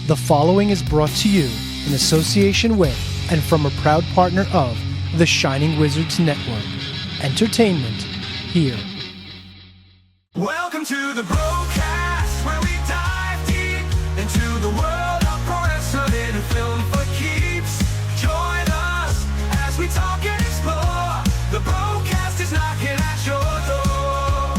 The following is brought to you in association with and from a proud partner of the Shining Wizards Network. Entertainment here. Welcome to the BroKast, where we dive deep into the world of pro wrestling and film for keeps. Join us as we talk and explore. The BroKast is knocking at your door.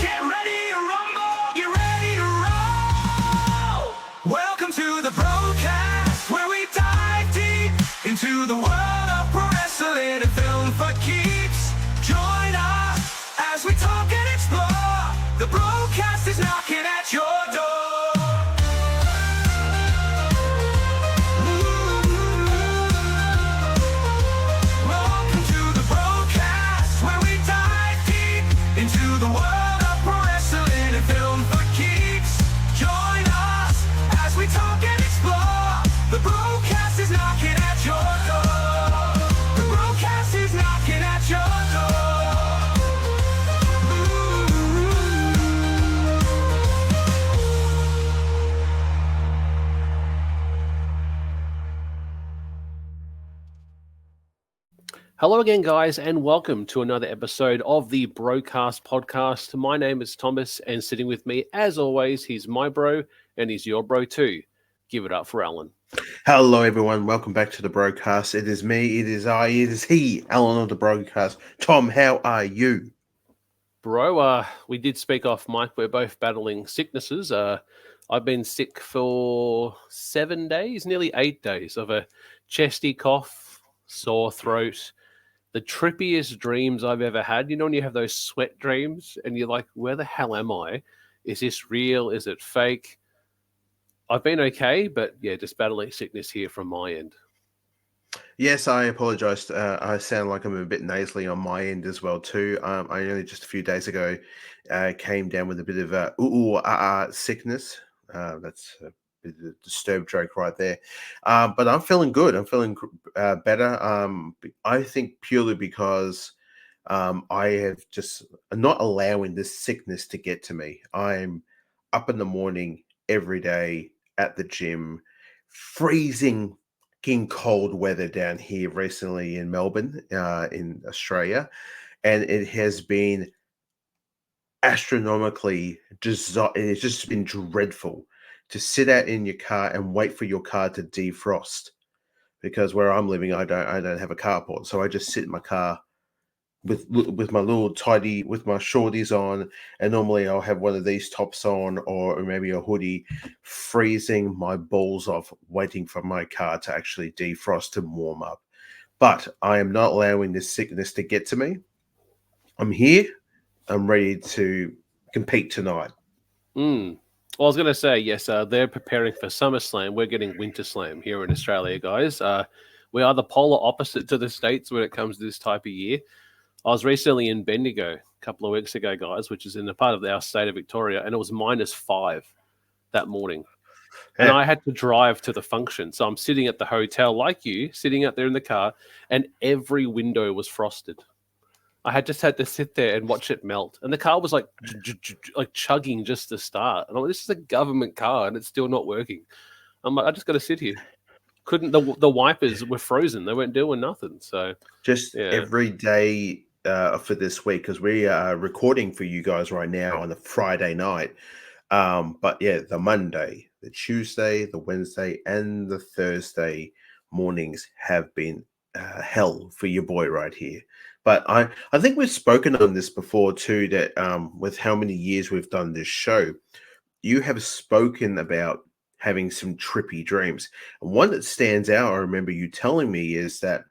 Get ready to rumble, get ready to roll. Welcome to the BroKast, where we dive deep into the world of pro wrestling and film for keeps. Join us as we talk and explore. The BroKast is knocking at your door. Welcome to the BroKast, where we dive deep into the world of pro wrestling and film for keeps. Join us as we talk and explore. The BroKast is knocking at your door. The BroKast is knocking at your door. Hello again, guys, and welcome to another episode of the BroKast Podcast. My name is Thomas, and sitting with me, as always, he's my bro, and he's your bro too. Give it up for Alan. Hello, everyone. Welcome back to the BroKast. It is me, it is I, it is he, Alan of the BroKast. Tom, how are you? Bro, we did speak off mic. We're both battling sicknesses. I've been sick for 7 days, nearly 8 days, of a chesty cough, sore throat, the trippiest dreams I've ever had. You know when you have those sweat dreams and you're like, where the hell am I? Is this real? Is it fake? I've been okay, but yeah, just battling sickness here from my end. Yes, I apologize. I sound like I'm a bit nasally on my end as well too. I only just a few days ago came down with a bit of sickness. That's a bit of a disturbed joke right there. But I'm feeling good. I'm feeling better. I think purely because I have just not allowing this sickness to get to me. I'm up in the morning every day at the gym, freezing cold weather down here recently in Melbourne, in Australia, and it has been astronomically it's just been dreadful to sit out in your car and wait for your car to defrost, because where I'm living, I don't have a carport, so I just sit in my car with my little tidy, with my shorties on, and normally I'll have one of these tops on or maybe a hoodie, freezing my balls off, waiting for my car to actually defrost and warm up. But I am not allowing this sickness to get to me. I'm here. I'm ready to compete tonight. Well, I was going to say, yes, they're preparing for SummerSlam. We're getting Winter Slam here in Australia, guys. We are the polar opposite to the States when it comes to this type of year. I was recently in Bendigo a couple of weeks ago, guys, which is in a part of our state of Victoria, and it was -5 that morning. And I had to drive to the function. So I'm sitting at the hotel like you, sitting out there in the car, and every window was frosted. I just had to sit there and watch it melt. And the car was like chugging just to start. And I'm like, this is a government car and it's still not working. I'm like, I just got to sit here. The wipers were frozen. They weren't doing nothing. So just every day for this week, because we are recording for you guys right now on a Friday night. But yeah, the Monday, the Tuesday, the Wednesday, and the Thursday mornings have been hell for your boy right here. But I think we've spoken on this before too, that with how many years we've done this show, you have spoken about having some trippy dreams. And one that stands out, I remember you telling me, is that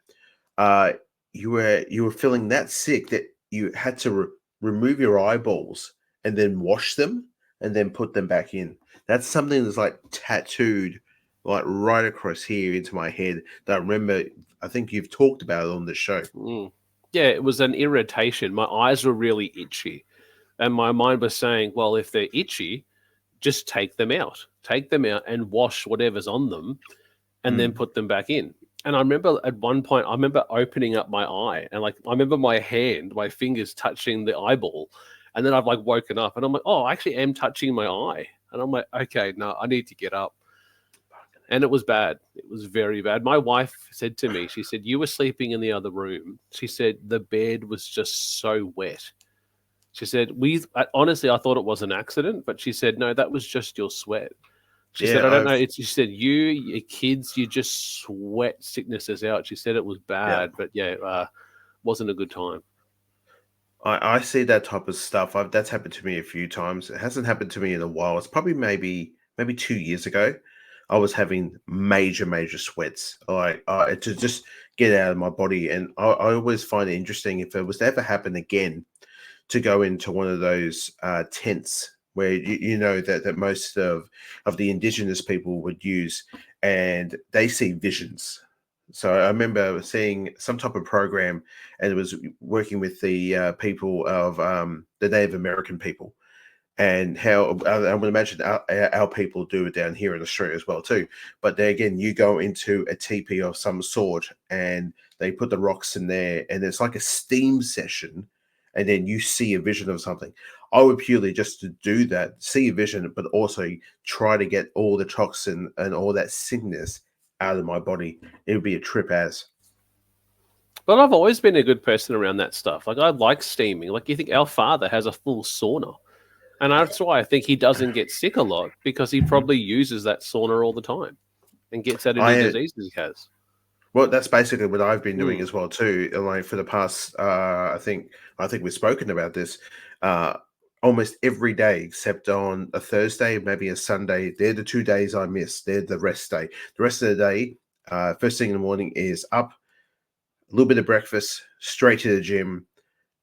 you were feeling that sick that you had to remove your eyeballs and then wash them and then put them back in. That's something that's like tattooed like right across here into my head that I remember. I think you've talked about it on the show. Yeah, it was an irritation. My eyes were really itchy. And my mind was saying, well, if they're itchy, just take them out and wash whatever's on them and then put them back in. And I remember at one point, opening up my eye and I remember my fingers touching the eyeball. And then I've woken up and I'm like, oh, I actually am touching my eye. And I'm like, okay, no, I need to get up. And it was bad. It was very bad. My wife said to me, she said, you were sleeping in the other room. She said, the bed was just so wet. She said, honestly, I thought it was an accident, but she said, no, that was just your sweat. She said, I don't know. She said, your kids, you just sweat sicknesses out. She said it was bad, but wasn't a good time. I see that type of stuff. That's happened to me a few times. It hasn't happened to me in a while. It's probably maybe 2 years ago. I was having major sweats, to just get out of my body. And I always find it interesting if it was to ever happen again, to go into one of those tents where you know that most of the indigenous people would use, and they see visions. So I remember seeing some type of program, and it was working with the people of the Native American people, and how I would imagine our people do it down here in Australia as well too. But there again, you go into a teepee of some sort, and they put the rocks in there, and it's like a steam session, and then you see a vision of something. I would purely just to do that, see a vision, but also try to get all the toxin and all that sickness out of my body. It would be a trip as. But I've always been a good person around that stuff. Like, I like steaming. Like, you think our father has a full sauna. And that's why I think he doesn't get sick a lot, because he probably uses that sauna all the time and gets out any diseases he has. Well, that's basically what I've been doing as well too. Like for the past, I think we've spoken about this. Almost every day except on a Thursday, maybe a Sunday. They're the 2 days I miss. They're the rest day. The rest of the day, first thing in the morning is up, a little bit of breakfast, straight to the gym,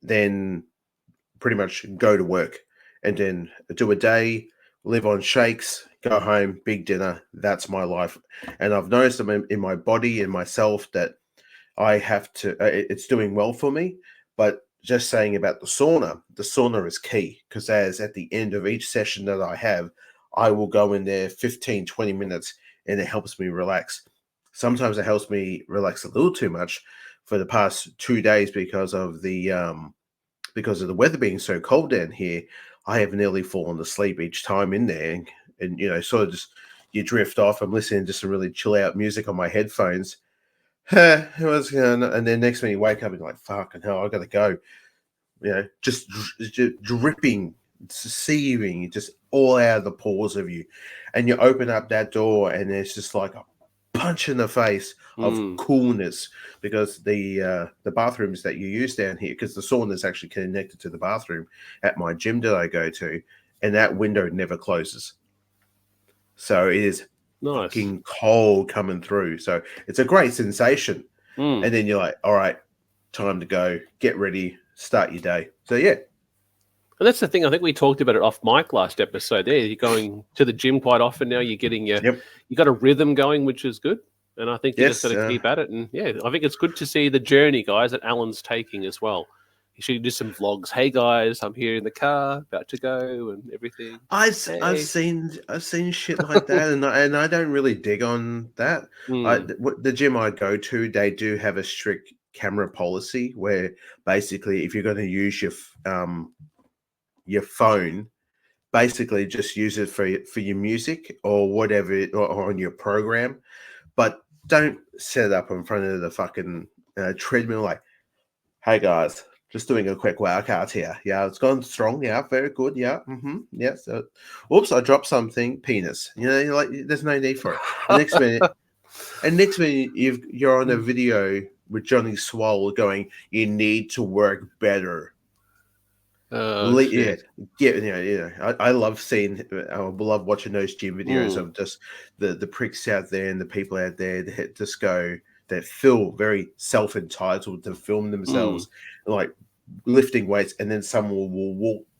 then pretty much go to work, and then do a day, live on shakes, go home, big dinner. That's my life. And I've noticed in my body and myself that I have to, it's doing well for me. But just saying about the sauna is key, because as at the end of each session that I have, I will go in there 15, 20 minutes, and it helps me relax. Sometimes it helps me relax a little too much for the past 2 days because of the weather being so cold down here. I have nearly fallen asleep each time in there, and you know, sort of just you drift off. I'm listening to some really chill out music on my headphones. And then next minute you wake up and you're like, fucking hell, I gotta go. You know, just dripping, seething, just all out of the pores of you. And you open up that door, and it's just like a punch in the face of coolness, because the bathrooms that you use down here, because the sauna is actually connected to the bathroom at my gym that I go to, and that window never closes. So it is fucking cold coming through. So it's a great sensation. And then you're like, all right, time to go, get ready, start your day. So yeah. And that's the thing. I think we talked about it off mic last episode there. You're going to the gym quite often now. You're getting you got a rhythm going, which is good. And I think you just got to keep at it. And yeah, I think it's good to see the journey, guys, that Alan's taking as well. You should do some vlogs. Hey guys, I'm here in the car, about to go, and everything. I've seen shit like that, and I don't really dig on that. The gym I go to, they do have a strict camera policy where basically, if you're going to use your phone, basically just use it for your music or whatever, or on your program, but don't set it up in front of the fucking treadmill like, hey guys, just doing a quick workout here. Yeah, it's gone strong. Yeah, very good. Yeah. Yeah. So, oops, I dropped something. Penis. You know, you're like, there's no need for it. Next minute, you're on a video with Johnny Swole going, you need to work better. I love seeing, I love watching those gym videos of just the pricks out there and the people out there that just go, that feel very self-entitled to film themselves like lifting weights, and then someone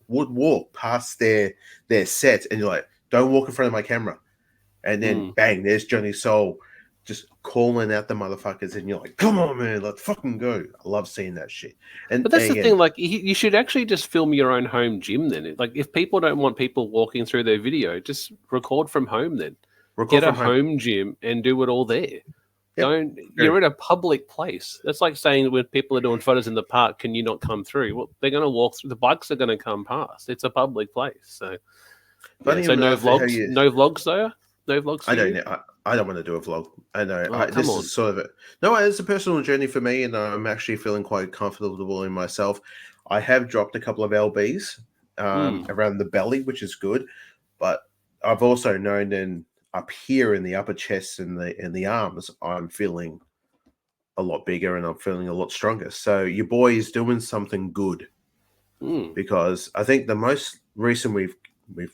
would walk past their set, and you're like, don't walk in front of my camera, and then bang, there's Johnny Soul just calling out the motherfuckers, and you're like, come on man, let's fucking go. I love seeing that shit. But that's the thing, like, you should actually just film your own home gym then. Like, if people don't want people walking through their video, just record from home then. Get a home gym and do it all there. You're in a public place. That's like saying when people are doing photos in the park, can you not come through? Well, they're going to walk through. The bikes are going to come past. It's a public place. So, no vlogs. No vlogs though. No vlogs for I don't you? know. I don't want to do a vlog. I know. Oh, come This on. is sort of no. It's a personal journey for me, and I'm actually feeling quite comfortable in myself. I have dropped a couple of lbs around the belly, which is good, but I've also known in up here in the upper chest and the arms, I'm feeling a lot bigger and I'm feeling a lot stronger. So your boy is doing something good because I think the most recent we've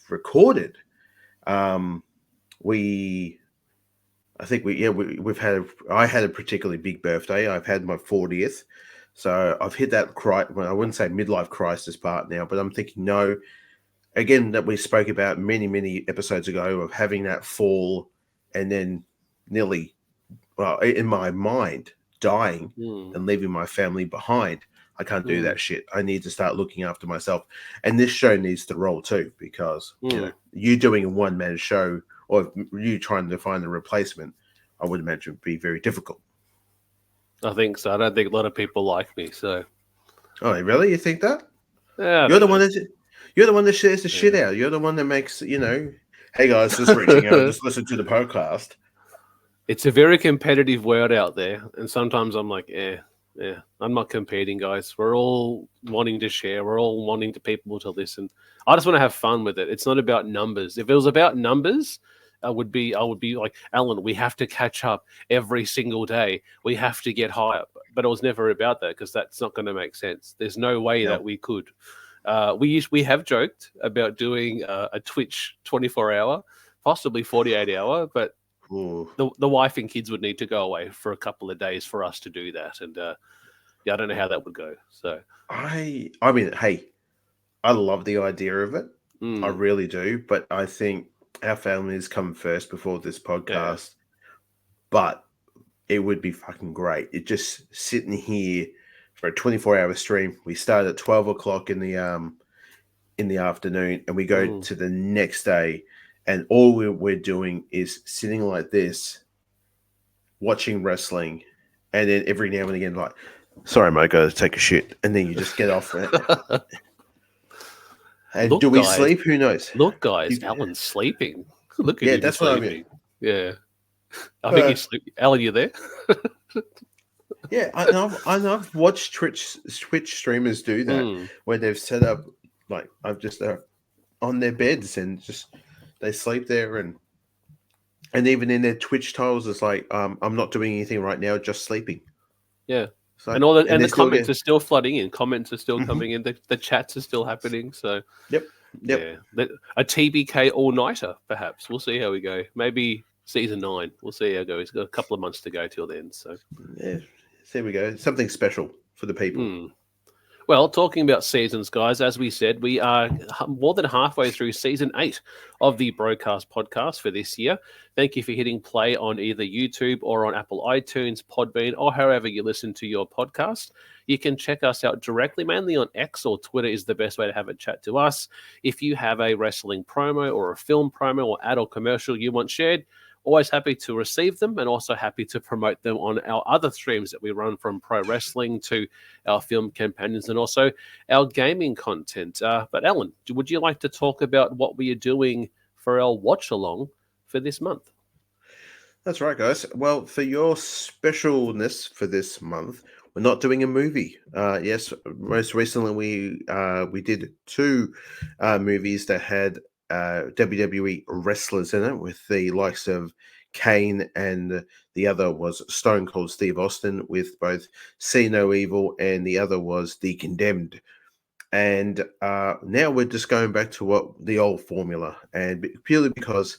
recorded, we've had I had a particularly big birthday. I've had my 40th, so I've hit that I wouldn't say midlife crisis part now, but I'm thinking no. Again, that we spoke about many episodes ago of having that fall and then nearly, well, in my mind, dying and leaving my family behind. I can't do that shit. I need to start looking after myself, and this show needs to roll too because you doing a one-man show or you trying to find a replacement, I would imagine would be very difficult. I think so. I don't think a lot of people like me. So, oh, really? You think that? Yeah, You're the one that shares the shit out. You're the one that makes hey guys, just reaching out, just listen to the podcast. It's a very competitive world out there, and sometimes I'm like, I'm not competing, guys. We're all wanting to share. We're all wanting people to listen. I just want to have fun with it. It's not about numbers. If it was about numbers, I would be like, Alan, we have to catch up every single day. We have to get higher. But it was never about that because that's not going to make sense. There's no way that we could. We have joked about doing a Twitch 24-hour, possibly 48-hour, but the wife and kids would need to go away for a couple of days for us to do that. And I don't know how that would go. So I mean, hey, I love the idea of it. I really do. But I think our families come first before this podcast. But it would be fucking great. It just sitting here for a 24-hour stream. We start at 12 o'clock in the afternoon and we go to the next day. And all we're doing is sitting like this, watching wrestling. And then every now and again, like, sorry, mate, got to take a shit. And then you just get off it. And look, do we sleep? Who knows? Look, guys, Alan's sleeping. Look at him. That's sleeping. what I mean. Yeah. I think he's sleeping. Alan, you there? Yeah, I've watched Twitch streamers do that where they've set up, like, I've just on their beds and just they sleep there and even in their Twitch titles it's like I'm not doing anything right now, just sleeping. Yeah. So, and the comments are still flooding in. Comments are still coming in. The chats are still happening. So yep. Yeah. A TBK all-nighter, perhaps. We'll see how we go. Maybe season 9. We'll see how it goes. He's got a couple of months to go till then. So yeah, there we go. Something special for the people. Well, talking about seasons, guys, as we said, we are more than halfway through season 8 of the BroKast podcast for this year. Thank you for hitting play on either YouTube or on Apple iTunes, Podbean, or however you listen to your podcast. You can check us out directly, mainly on X or Twitter is the best way to have a chat to us. If you have a wrestling promo or a film promo or ad or commercial you want shared, always happy to receive them and also happy to promote them on our other streams that we run, from pro wrestling to our film companions and also our gaming content. But Alan, would you like to talk about what we are doing for our watch along for this month? That's right, guys. Well, for your specialness for this month, we're not doing a movie. Yes, most recently we did 2 movies that had WWE wrestlers in it, with the likes of Kane, and the other was Stone Cold Steve Austin, with both See No Evil, and the other was The Condemned. And now we're just going back to the old formula, and purely because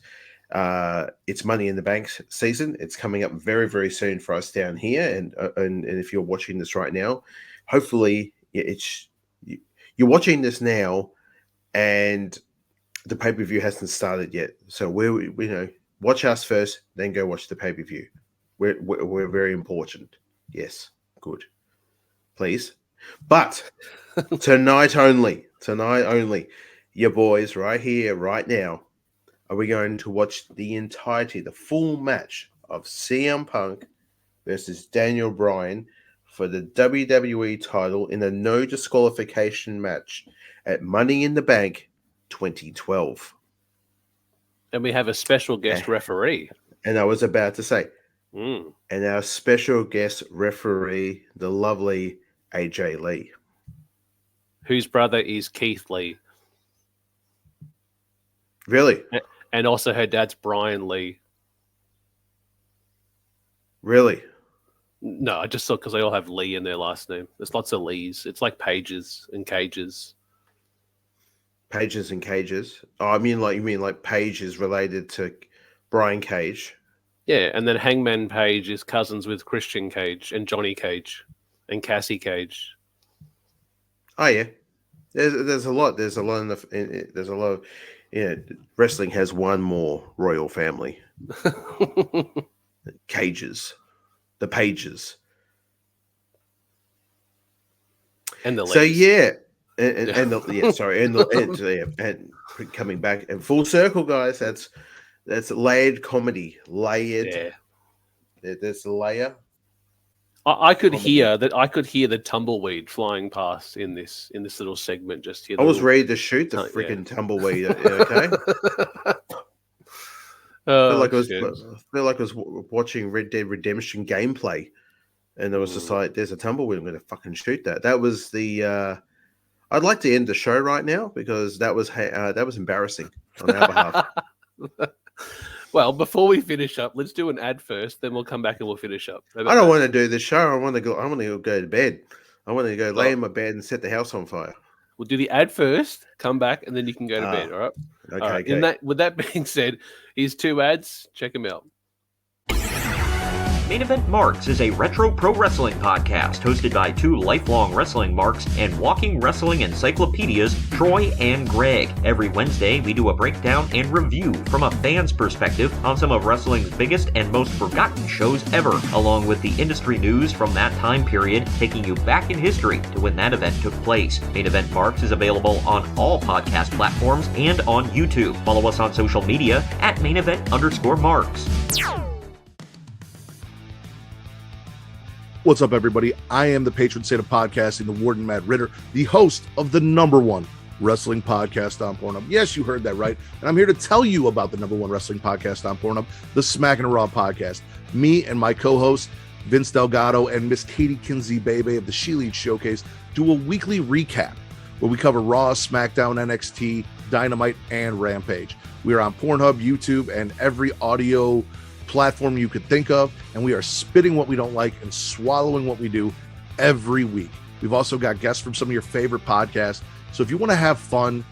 it's Money in the Bank season. It's coming up very, very soon for us down here, and if you're watching this right now, hopefully you're watching this now, and the pay-per-view hasn't started yet. So we watch us first, then go watch the pay-per-view. We're very important. Yes, good. Please. But tonight only, your boys right here, right now, are we going to watch the entirety, the full match of CM Punk versus Daniel Bryan for the WWE title in a no disqualification match at Money in the Bank 2012. And we have a special guest referee. And I was about to say, Mm. and our special guest referee, the lovely AJ Lee. Whose brother is Keith Lee. Really? And also her dad's Brian Lee. Really? No, I just thought because they all have Lee in their last name. There's lots of Lees. It's like Pages and Cages. Pages and Cages. Oh, you mean like Page is related to Brian Cage. Yeah, and then Hangman Page is cousins with Christian Cage and Johnny Cage and Cassie Cage. Oh yeah, there's a lot. There's a lot there's a lot of, wrestling has one more royal family. Cages, the Pages, and the so Lees. yeah, and coming back and full circle, guys. That's layered comedy. Layered. Yeah. There's a layer. I could hear that. I could hear the tumbleweed flying past in this little segment. Just here. I was ready to shoot the freaking tumbleweed. Okay. I feel like I was watching Red Dead Redemption gameplay, and there was just like, "There's a tumbleweed. I'm going to fucking shoot that." That was the. I'd like to end the show right now because that was embarrassing on our behalf. Well, before we finish up, let's do an ad first. Then we'll come back and we'll finish up. I don't want to do the show. I want to go to bed. I want to go lay in my bed and set the house on fire. We'll do the ad first, come back, and then you can go to bed. All right. Okay. All right. Okay. With that being said, here's 2 ads. Check them out. Main Event Marks is a retro pro wrestling podcast hosted by 2 lifelong wrestling marks and walking wrestling encyclopedias, Troy and Greg. Every Wednesday, we do a breakdown and review from a fan's perspective on some of wrestling's biggest and most forgotten shows ever, along with the industry news from that time period, taking you back in history to when that event took place. Main Event Marks is available on all podcast platforms and on YouTube. Follow us on social media at @main-event_marks. What's up, everybody? I am the patron saint of podcasting, the Warden Matt Ritter, the host of the #1 wrestling podcast on Pornhub. Yes, you heard that right. And I'm here to tell you about the #1 wrestling podcast on Pornhub, the Smackin' Raw podcast. Me and my co-host, Vince Delgado, and Miss Katie Kinsey Bebe of the She Leads Showcase do a weekly recap where we cover Raw, SmackDown, NXT, Dynamite, and Rampage. We are on Pornhub, YouTube, and every audio platform you could think of, and we are spitting what we don't like and swallowing what we do every week. We've also got guests from some of your favorite podcasts. So if you want to have fun,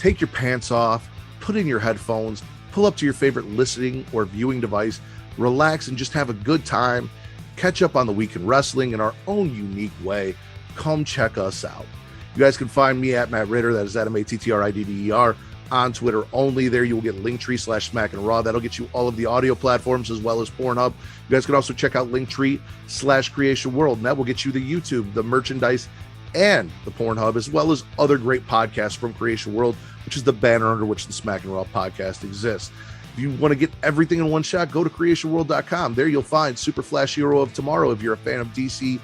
take your pants off, put in your headphones, pull up to your favorite listening or viewing device, relax, and just have a good time. Catch up on the week in wrestling in our own unique way. Come check us out. You guys can find me at Matt Ritter. That is at MATTRIDDER. On Twitter only. There you will get Linktree/SmackInRaw. That'll get you all of the audio platforms as well as Pornhub. You guys can also check out Linktree/Creation World, and that will get you the YouTube, the merchandise, and the Pornhub, as well as other great podcasts from Creation World, which is the banner under which the Smackin' Raw podcast exists. If you want to get everything in one shot, go to creationworld.com. There you'll find Super Flash Hero of Tomorrow if you're a fan of DC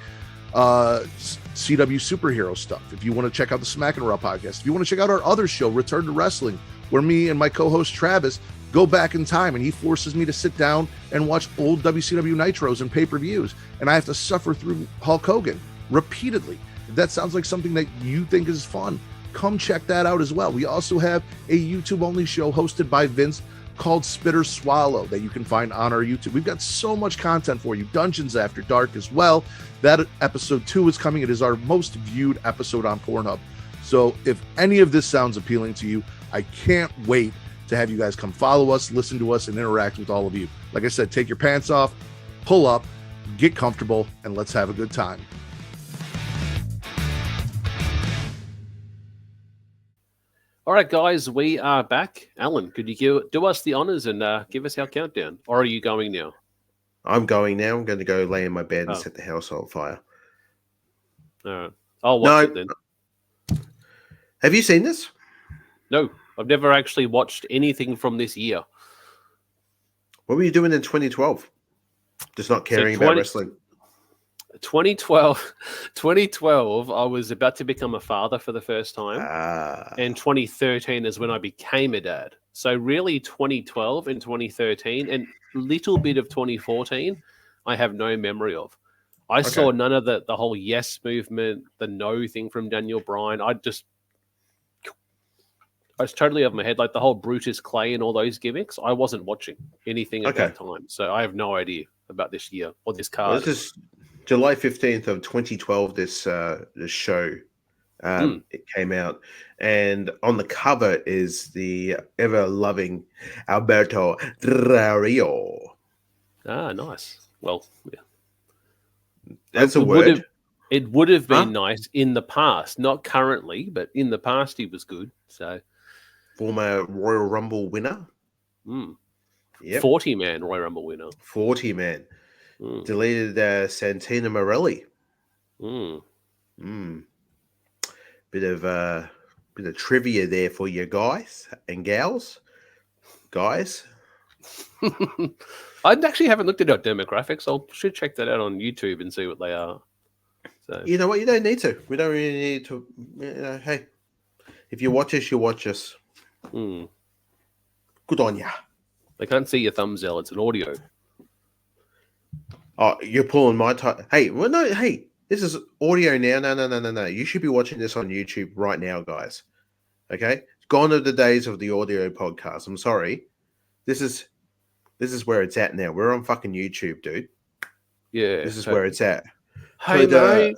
CW superhero stuff. If you want to check out the Smackin' Raw podcast, if you want to check out our other show, Return to Wrestling, where me and my co-host Travis go back in time and he forces me to sit down and watch old WCW Nitros and pay-per-views, and I have to suffer through Hulk Hogan repeatedly. If that sounds like something that you think is fun, come check that out as well. We also have a YouTube-only show hosted by Vince called Spitter Swallow that you can find on our YouTube. We've got so much content for you. Dungeons After Dark as well. That episode 2 is coming. It is our most viewed episode on Pornhub. So if any of this sounds appealing to you, I can't wait to have you guys come follow us, listen to us, and interact with all of you. Like I said, take your pants off, pull up, get comfortable, and let's have a good time. All right, guys, we are back. Alan, could you do us the honors and give us our countdown? Or are you going now? I'm going now. I'm going to go lay in my bed and set the house on fire. All right. I'll watch it then. Have you seen this? No, I've never actually watched anything from this year. What were you doing in 2012? Just not caring about wrestling? 2012, I was about to become a father for the first time. And 2013 is when I became a dad. So really 2012 and 2013 and little bit of 2014, I have no memory of. I saw none of the whole yes movement, the no thing from Daniel Bryan. I was totally over my head. Like the whole Brutus Clay and all those gimmicks, I wasn't watching anything at that time. So I have no idea about this year or this card. Well, this is July 15th of 2012, this show. It came out, and on the cover is the ever-loving Alberto Del Rio. Ah, nice. Well, yeah. That's a word. It would have been nice in the past, not currently, but in the past he was good. So, former Royal Rumble winner. Yep. 40-man Royal Rumble winner. 40-man. Deleted Santina Morelli. Bit of trivia there for you guys and gals. Guys. I actually haven't looked at our demographics. I should check that out on YouTube and see what they are. So you know what? You don't need to. We don't really need to. You know, hey, if you watch us, you watch us. Good on ya. They can't see your thumbs, L. It's an audio. Oh, you're pulling my time. Hey, well, no, hey, this is audio now. No. You should be watching this on YouTube right now, guys. Okay? Gone are the days of the audio podcast. I'm sorry. This is where it's at now. We're on fucking YouTube, dude. Yeah. This is where it's at. Hey, mate.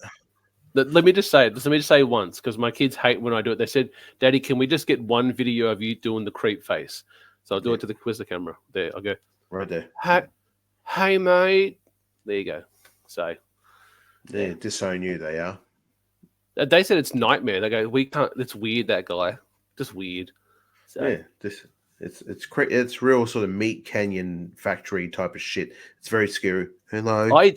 Let me just say once, because my kids hate when I do it. They said, Daddy, can we just get one video of you doing the creep face? So I'll do it to where's the camera? There, I'll go. Right there. Hey, mate. There you go. So. They disown you, they are. They said it's nightmare. They go, we can't, it's weird, that guy. Just weird. So. Yeah, it's real sort of meat canyon factory type of shit. It's very scary. Hello. I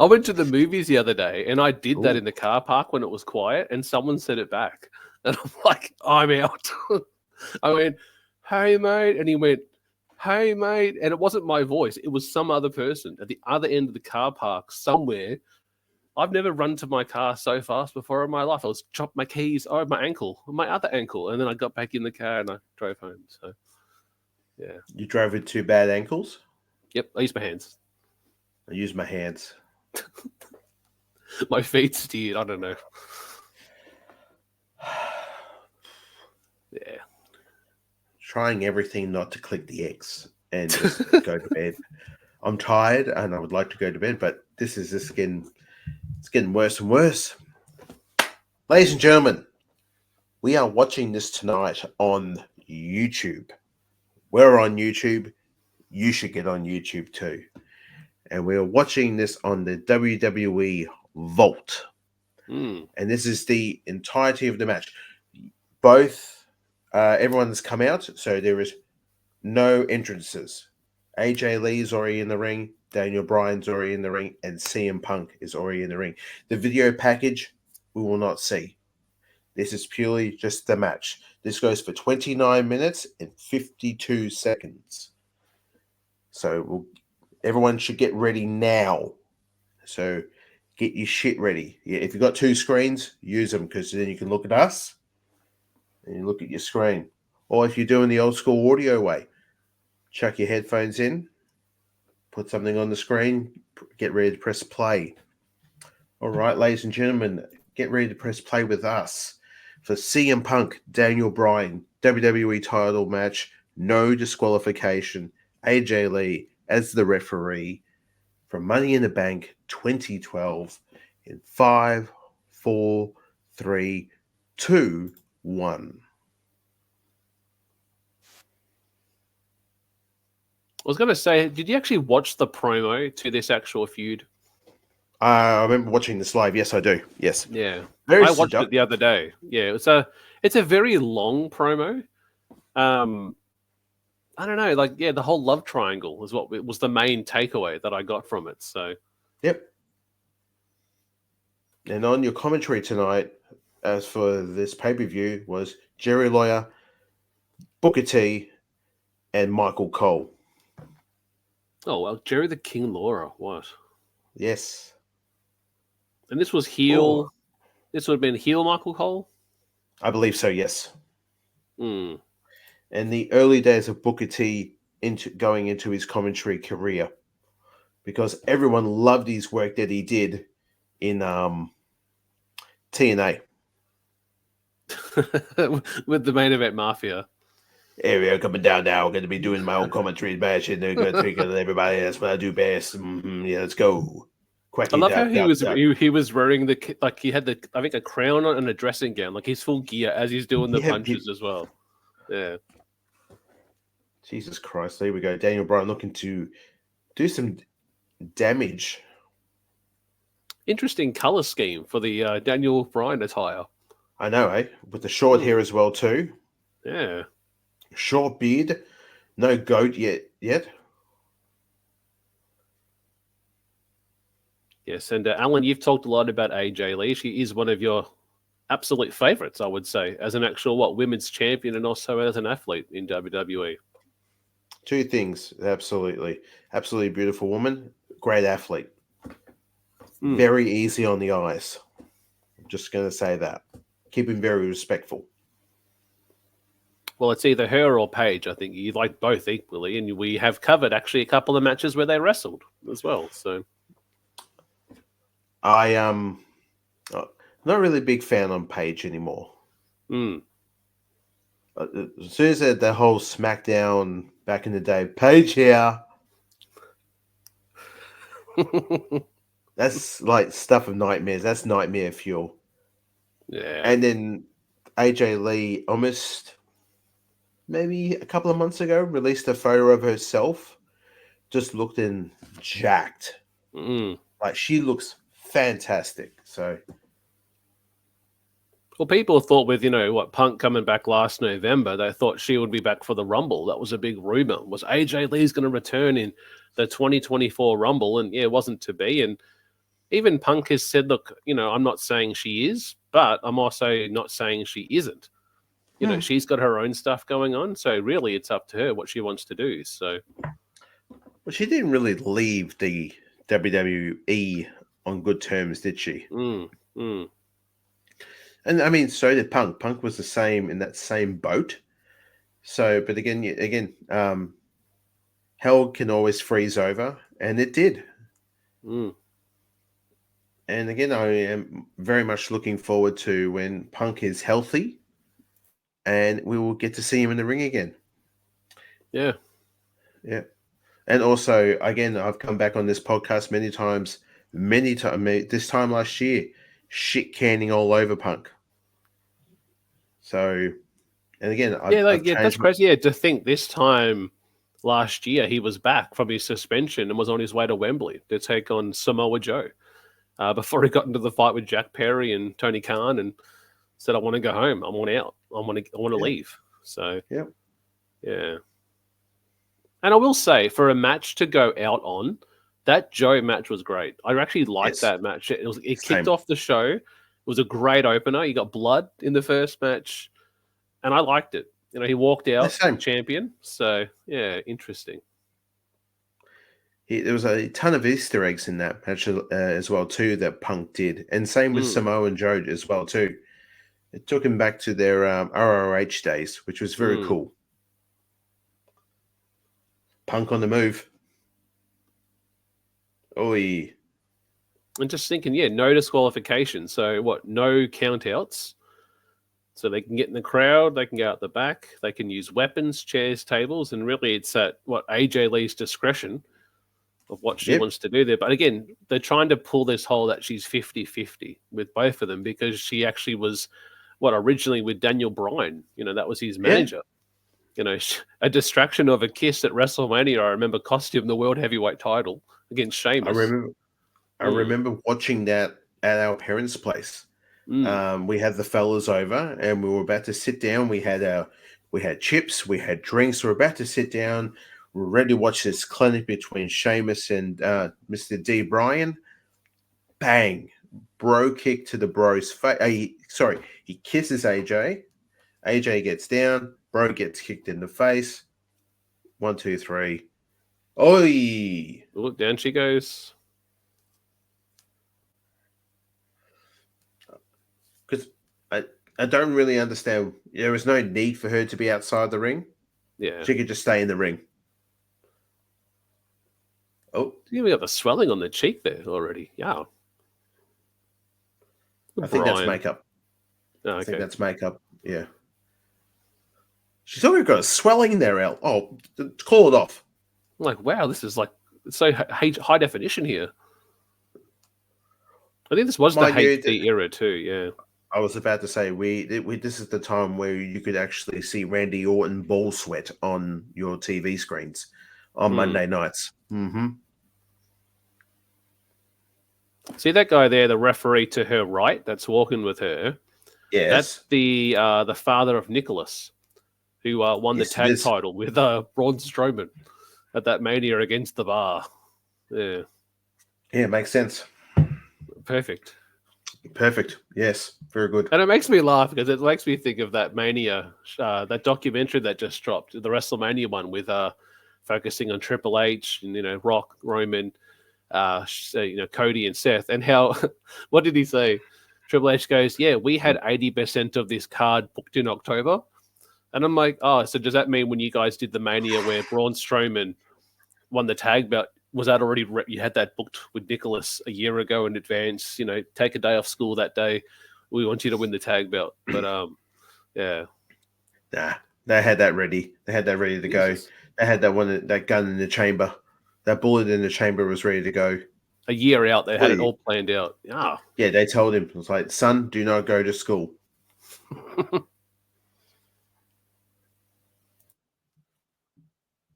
went to the movies the other day and I did that in the car park when it was quiet and someone said it back. And I'm like, I'm out. I went, hey, mate. And he went, hey, mate. And it wasn't my voice. It was some other person at the other end of the car park somewhere. I've never run to my car so fast before in my life. I was chopped my keys, my other ankle. And then I got back in the car and I drove home. So, yeah. You drove with two bad ankles? Yep. I used my hands. I used my hands. My feet steered. I don't know. Yeah. Trying everything not to click the X and just go to bed. I'm tired and I would like to go to bed, but this is just getting worse and worse. Ladies and gentlemen, we are watching this tonight on YouTube. We're on YouTube. You should get on YouTube too. And we're watching this on the WWE Vault. And this is the entirety of the match. Both, everyone has come out, so there is no entrances. AJ Lee's already in the ring. Daniel Bryan's already in the ring, and CM Punk is already in the ring. The video package, we will not see. This is purely just the match. This goes for 29 minutes and 52 seconds. So everyone should get ready now. So get your shit ready. Yeah, if you've got two screens, use them because then you can look at us and you look at your screen. Or if you're doing the old school audio way, chuck your headphones in, put something on the screen, get ready to press play. All right, ladies and gentlemen, get ready to press play with us for CM Punk, Daniel Bryan, WWE title match, no disqualification, AJ Lee as the referee from Money in the Bank 2012 in 5, 4, 3, 2, 1. I was going to say, did you actually watch the promo to this actual feud? I remember watching this live. Yes, I do. Yes. Yeah. Very I watched it the other day. Yeah, it's a very long promo. I don't know, the whole love triangle was what was the main takeaway that I got from it. So, yep. And on your commentary tonight, as for this pay-per-view, was Jerry Lawler, Booker T, and Michael Cole. Oh, well, Jerry the King Lawler, what? Yes. And this was heel. This would have been heel Michael Cole? I believe so, yes. and the early days of Booker T going into his commentary career, because everyone loved his work that he did in TNA. With the main event Mafia. Here we are coming down now. I'm going to be doing my own commentary match, and they're going to take everybody. That's what I do best. Yeah, let's go. I love how he was wearing he had I think a crown on and a dressing gown, like his full gear as he's doing the punches as well. Yeah. Jesus Christ! There we go. Daniel Bryan looking to do some damage. Interesting color scheme for the Daniel Bryan attire. I know, eh? With the short hair as well too. Yeah. Short beard, no goat yet. Yes, and Alan, you've talked a lot about AJ Lee. She is one of your absolute favorites, I would say, as an actual women's champion and also as an athlete in WWE. Two things, absolutely beautiful woman, great athlete, very easy on the eyes. I'm just going to say that. Keep him very respectful. Well, it's either her or Paige. I think you like both equally, and we have covered actually a couple of matches where they wrestled as well. So, I am not really a big fan on Paige anymore. As soon as the whole SmackDown back in the day, Paige here. That's like stuff of nightmares. That's nightmare fuel. Yeah. And then AJ Lee almost maybe a couple of months ago released a photo of herself, just looked in jacked. Like she looks fantastic. So, well, people thought with Punk coming back last November, they thought she would be back for the Rumble. That was a big rumor. Was AJ Lee's going to return in the 2024 Rumble? And it wasn't to be. And even Punk has said, look, I'm not saying she is, but I'm also not saying she isn't. She's got her own stuff going on. So really it's up to her what she wants to do. So, well, she didn't really leave the WWE on good terms, did she? And I mean, so did Punk. Punk was the same in that same boat. So, but again, hell can always freeze over, and it did. And again, I am very much looking forward to when Punk is healthy, and we will get to see him in the ring again. Yeah. And also, again, I've come back on this podcast many times. This time last year, shit canning all over Punk. So, and again, that's crazy. Yeah, to think this time last year he was back from his suspension and was on his way to Wembley to take on Samoa Joe before he got into the fight with Jack Perry and Tony Khan and said, "I want to go home. I want out. I want to leave." So, yeah. And I will say, for a match to go out on, that Joe match was great. I actually liked that match. It kicked off the show. It was a great opener. You got blood in the first match, and I liked it. He walked out champion. So, yeah, interesting. There was a ton of Easter eggs in that match as well, too, that Punk did. And same with Samoa and Joe as well, too. It took him back to their ROH days, which was very cool. Punk on the move. Oi. And just thinking, no disqualification. So what? No countouts. So they can get in the crowd, they can go out the back, they can use weapons, chairs, tables, and really it's at AJ Lee's discretion of what she wants to do there. But again, they're trying to pull this whole that she's 50-50 with both of them because she actually was originally with Daniel Bryan. That was his manager. A distraction of a kiss at WrestleMania, I remember, cost him the World Heavyweight title against Sheamus. I remember watching that at our parents' place. We had the fellas over and we were about to sit down. We had chips, we had drinks. We were about to sit down. We were ready to watch this clinic between Sheamus and Mr. D. Bryan. Bang. Bro kick to the bro's face. He kisses AJ. AJ gets down. Bro gets kicked in the face. 1, 2, 3. Oi! Look, down she goes. Because I don't really understand. There was no need for her to be outside the ring. Yeah. She could just stay in the ring. Oh, We got the swelling on the cheek there already. Yeah. I think that's Bryan. makeup. Oh, I think okay. that's makeup. Yeah. She's already got a swelling there, Al. Oh, call it off. I'm like, wow, this is like so high definition here. I think this was the Mind you, HD era too. Yeah. I was about to say this is the time where you could actually see Randy Orton ball sweat on your TV screens on Monday nights. Mm-hmm. See that guy there, the referee to her right, that's walking with her. Yes, That's the father of Nicholas, who won the tag title with Braun Strowman at that Mania against the Bar. Yeah. Yeah, makes sense. Perfect. Yes, very good. And it makes me laugh because it makes me think of that Mania, that documentary that just dropped, the WrestleMania one with focusing on Triple H and Rock, Roman, Cody and Seth, and how what did he say? Triple H goes, "Yeah, we had 80% of this card booked in October," and I'm like, "Oh, so does that mean when you guys did the Mania where Braun Strowman won the tag belt, was that already you had that booked with Nicholas a year ago in advance? Take a day off school that day. We want you to win the tag belt." But yeah, Nah, they had that ready. They had that ready to go. They had that gun in the chamber. That bullet in the chamber was ready to go. A year out, they had it all planned out. Yeah. Yeah, they told him, it was like, son, do not go to school. Look,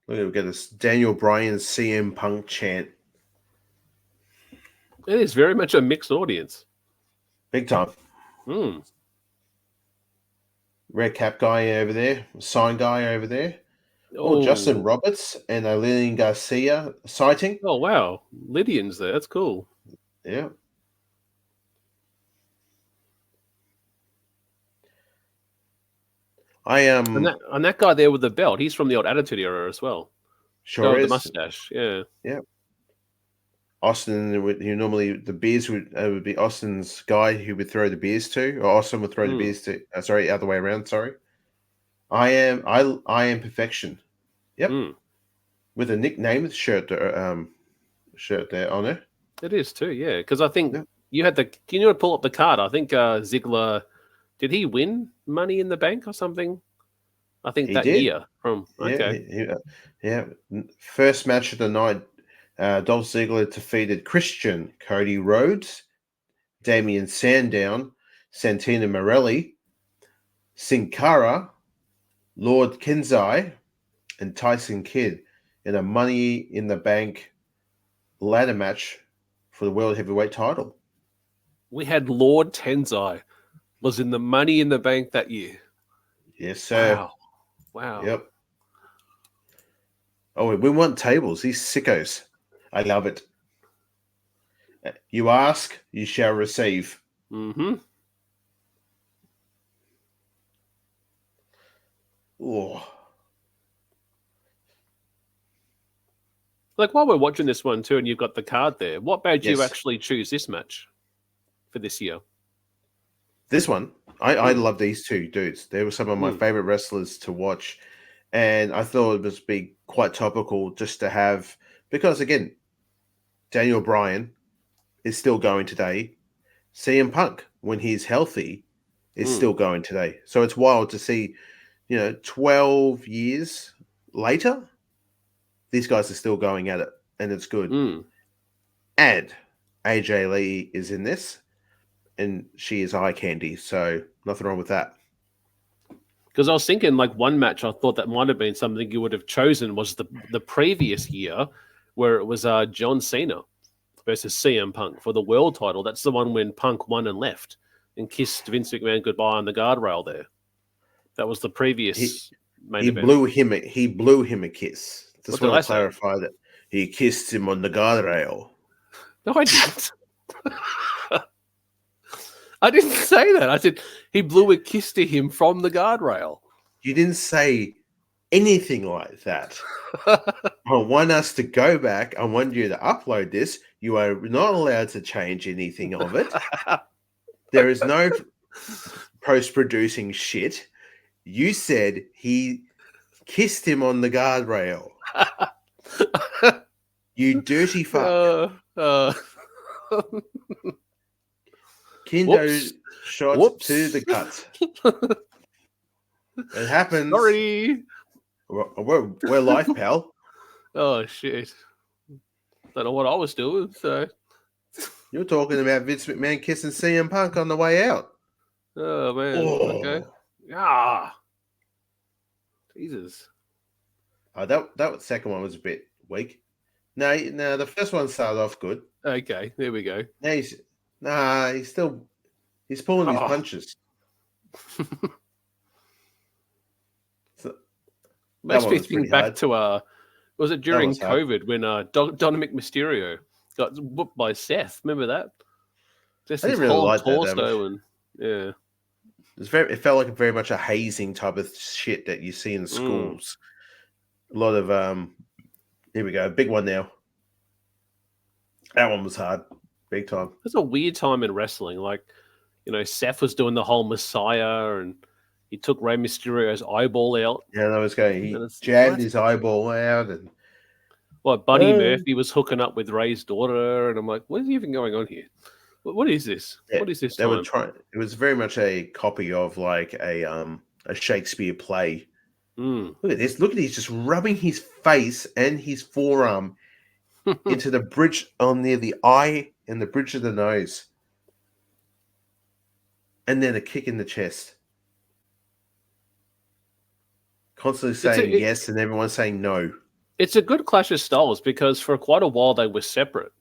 we've got this Daniel Bryan CM Punk chant. It is very much a mixed audience. Big time. Red cap guy over there. Sign guy over there. Oh, Justin Roberts and Lillian Garcia sighting. Oh, wow. Lydian's there. That's cool. Yeah. I am. And that guy there with the belt, he's from the old Attitude Era as well. Sure is. The mustache. Yeah. Yeah. Austin, normally the beers would be Austin's guy who would throw the beers to, or Austin would throw the beers to. Sorry, other way around. Sorry. I am perfection. Yep. With a nickname shirt there on it. It is too, yeah. Because I think you had can you pull up the card? I think Ziggler, did he win Money in the Bank or something? I think that year from First match of the night, Dolph Ziggler defeated Christian, Cody Rhodes, Damian Sandown, Santino Morelli, Sin Cara, Lord Kenzai, and Tyson Kidd in a Money in the Bank ladder match for the World Heavyweight title. We had Lord Tenzai was in the Money in the Bank that year. Yes, sir. Wow. Yep. Oh, we want tables. These sickos. I love it. You ask, you shall receive. Mm-hmm. Oh. Like, while we're watching this one too, and you've got the card there, what made you actually choose this match for this year? This one, I love these two dudes. They were some of my favorite wrestlers to watch. And I thought it was be quite topical just to have, because again, Daniel Bryan is still going today. CM Punk, when he's healthy, is still going today. So it's wild to see, 12 years later, these guys are still going at it, and it's good. And AJ Lee is in this, and she is eye candy, so nothing wrong with that. Because I was thinking, like, one match I thought that might have been something you would have chosen was the previous year, where it was John Cena versus CM Punk for the world title. That's the one when Punk won and left and kissed Vince McMahon goodbye on the guardrail there. That was the previous main event. He blew him a kiss. Just want to clarify that he kissed him on the guardrail. No, I didn't. I didn't say that. I said he blew a kiss to him from the guardrail. You didn't say anything like that. I want us to go back. I want you to upload this. You are not allowed to change anything of it. There is no post-producing shit. You said he kissed him on the guardrail. You dirty fuck. Kendo Whoops. shot Whoops. to the gut. It happens. Sorry. We're live, pal. Oh, shit. Don't know what I was doing, so. You're talking about Vince McMahon kissing CM Punk on the way out. Oh, man. Oh. Okay. Ah. Jesus. Oh, that second one was a bit weak. No, the first one started off good. Okay, there we go. Now he's pulling his Oh. punches. So, Makes one me was think pretty back hard. to was it during was hard. COVID when Dominic Mysterio got whooped by Seth? Remember that? Just I his didn't really whole like that torso and yeah. It felt like very much a hazing type of shit that you see in the schools. A lot of here we go, big one now. That one was hard, big time. It's a weird time in wrestling. Like, Seth was doing the whole Messiah and he took Rey Mysterio's eyeball out. Yeah, that was going. He And it's- jabbed what? his eyeball out, and Buddy Murphy was hooking up with Ray's daughter, and I'm like, what is even going on here? What is this? Yeah, What is this they were time? trying. It was very much a copy of like a Shakespeare play. Mm. Look at this. Look at he's just rubbing his face and his forearm into the bridge near the eye and the bridge of the nose. And then a kick in the chest. Constantly saying yes and everyone saying no. It's a good clash of styles because for quite a while they were separate.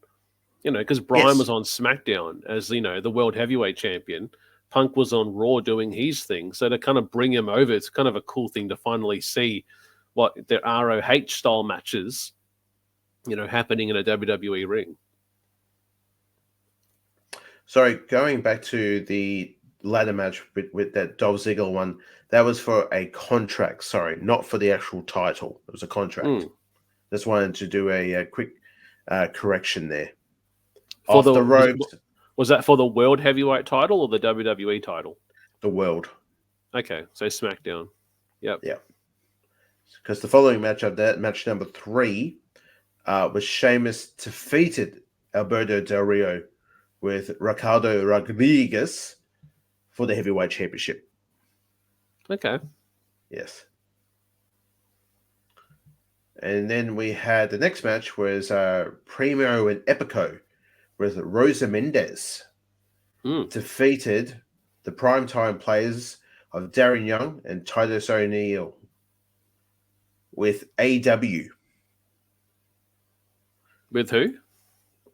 Because Bryan was on SmackDown as, the World Heavyweight Champion. Punk was on Raw doing his thing. So to kind of bring him over, it's kind of a cool thing to finally see what their ROH style matches, happening in a WWE ring. Sorry, going back to the ladder match with that Dolph Ziggler one, that was for a contract. Sorry, not for the actual title. It was a contract. Just wanted to do a quick correction there. For Off the ropes, was that for the World Heavyweight title or the WWE title? the world. Okay, so SmackDown. Yep. Yeah. Because the following match of that, match number 3, was Sheamus defeated Alberto Del Rio with Ricardo Rodriguez for the Heavyweight Championship. Okay. Yes. And then we had the next match was Primo and Epico with Rosa Mendez defeated the primetime players of Darren Young and Titus O'Neil with AW. With who?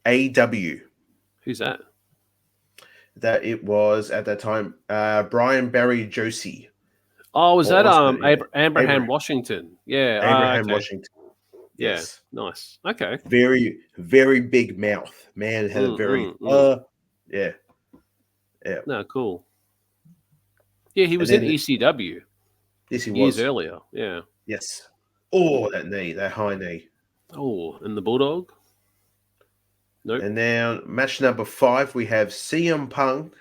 AW. Who's that? That it was at that time Brian Barry Josie. Oh, was What that was it? Abraham Abraham. Washington? Yeah. Abraham okay. Washington. Yeah. Yes. Nice. Okay. Very, very big mouth. Man had a very yeah. Yeah. No, cool. Yeah, he was in ECW Yes, he years was. earlier. Yeah. Yes. Oh, that knee, that high knee. Oh, and the Bulldog? Nope. And now match number 5, we have CM Punk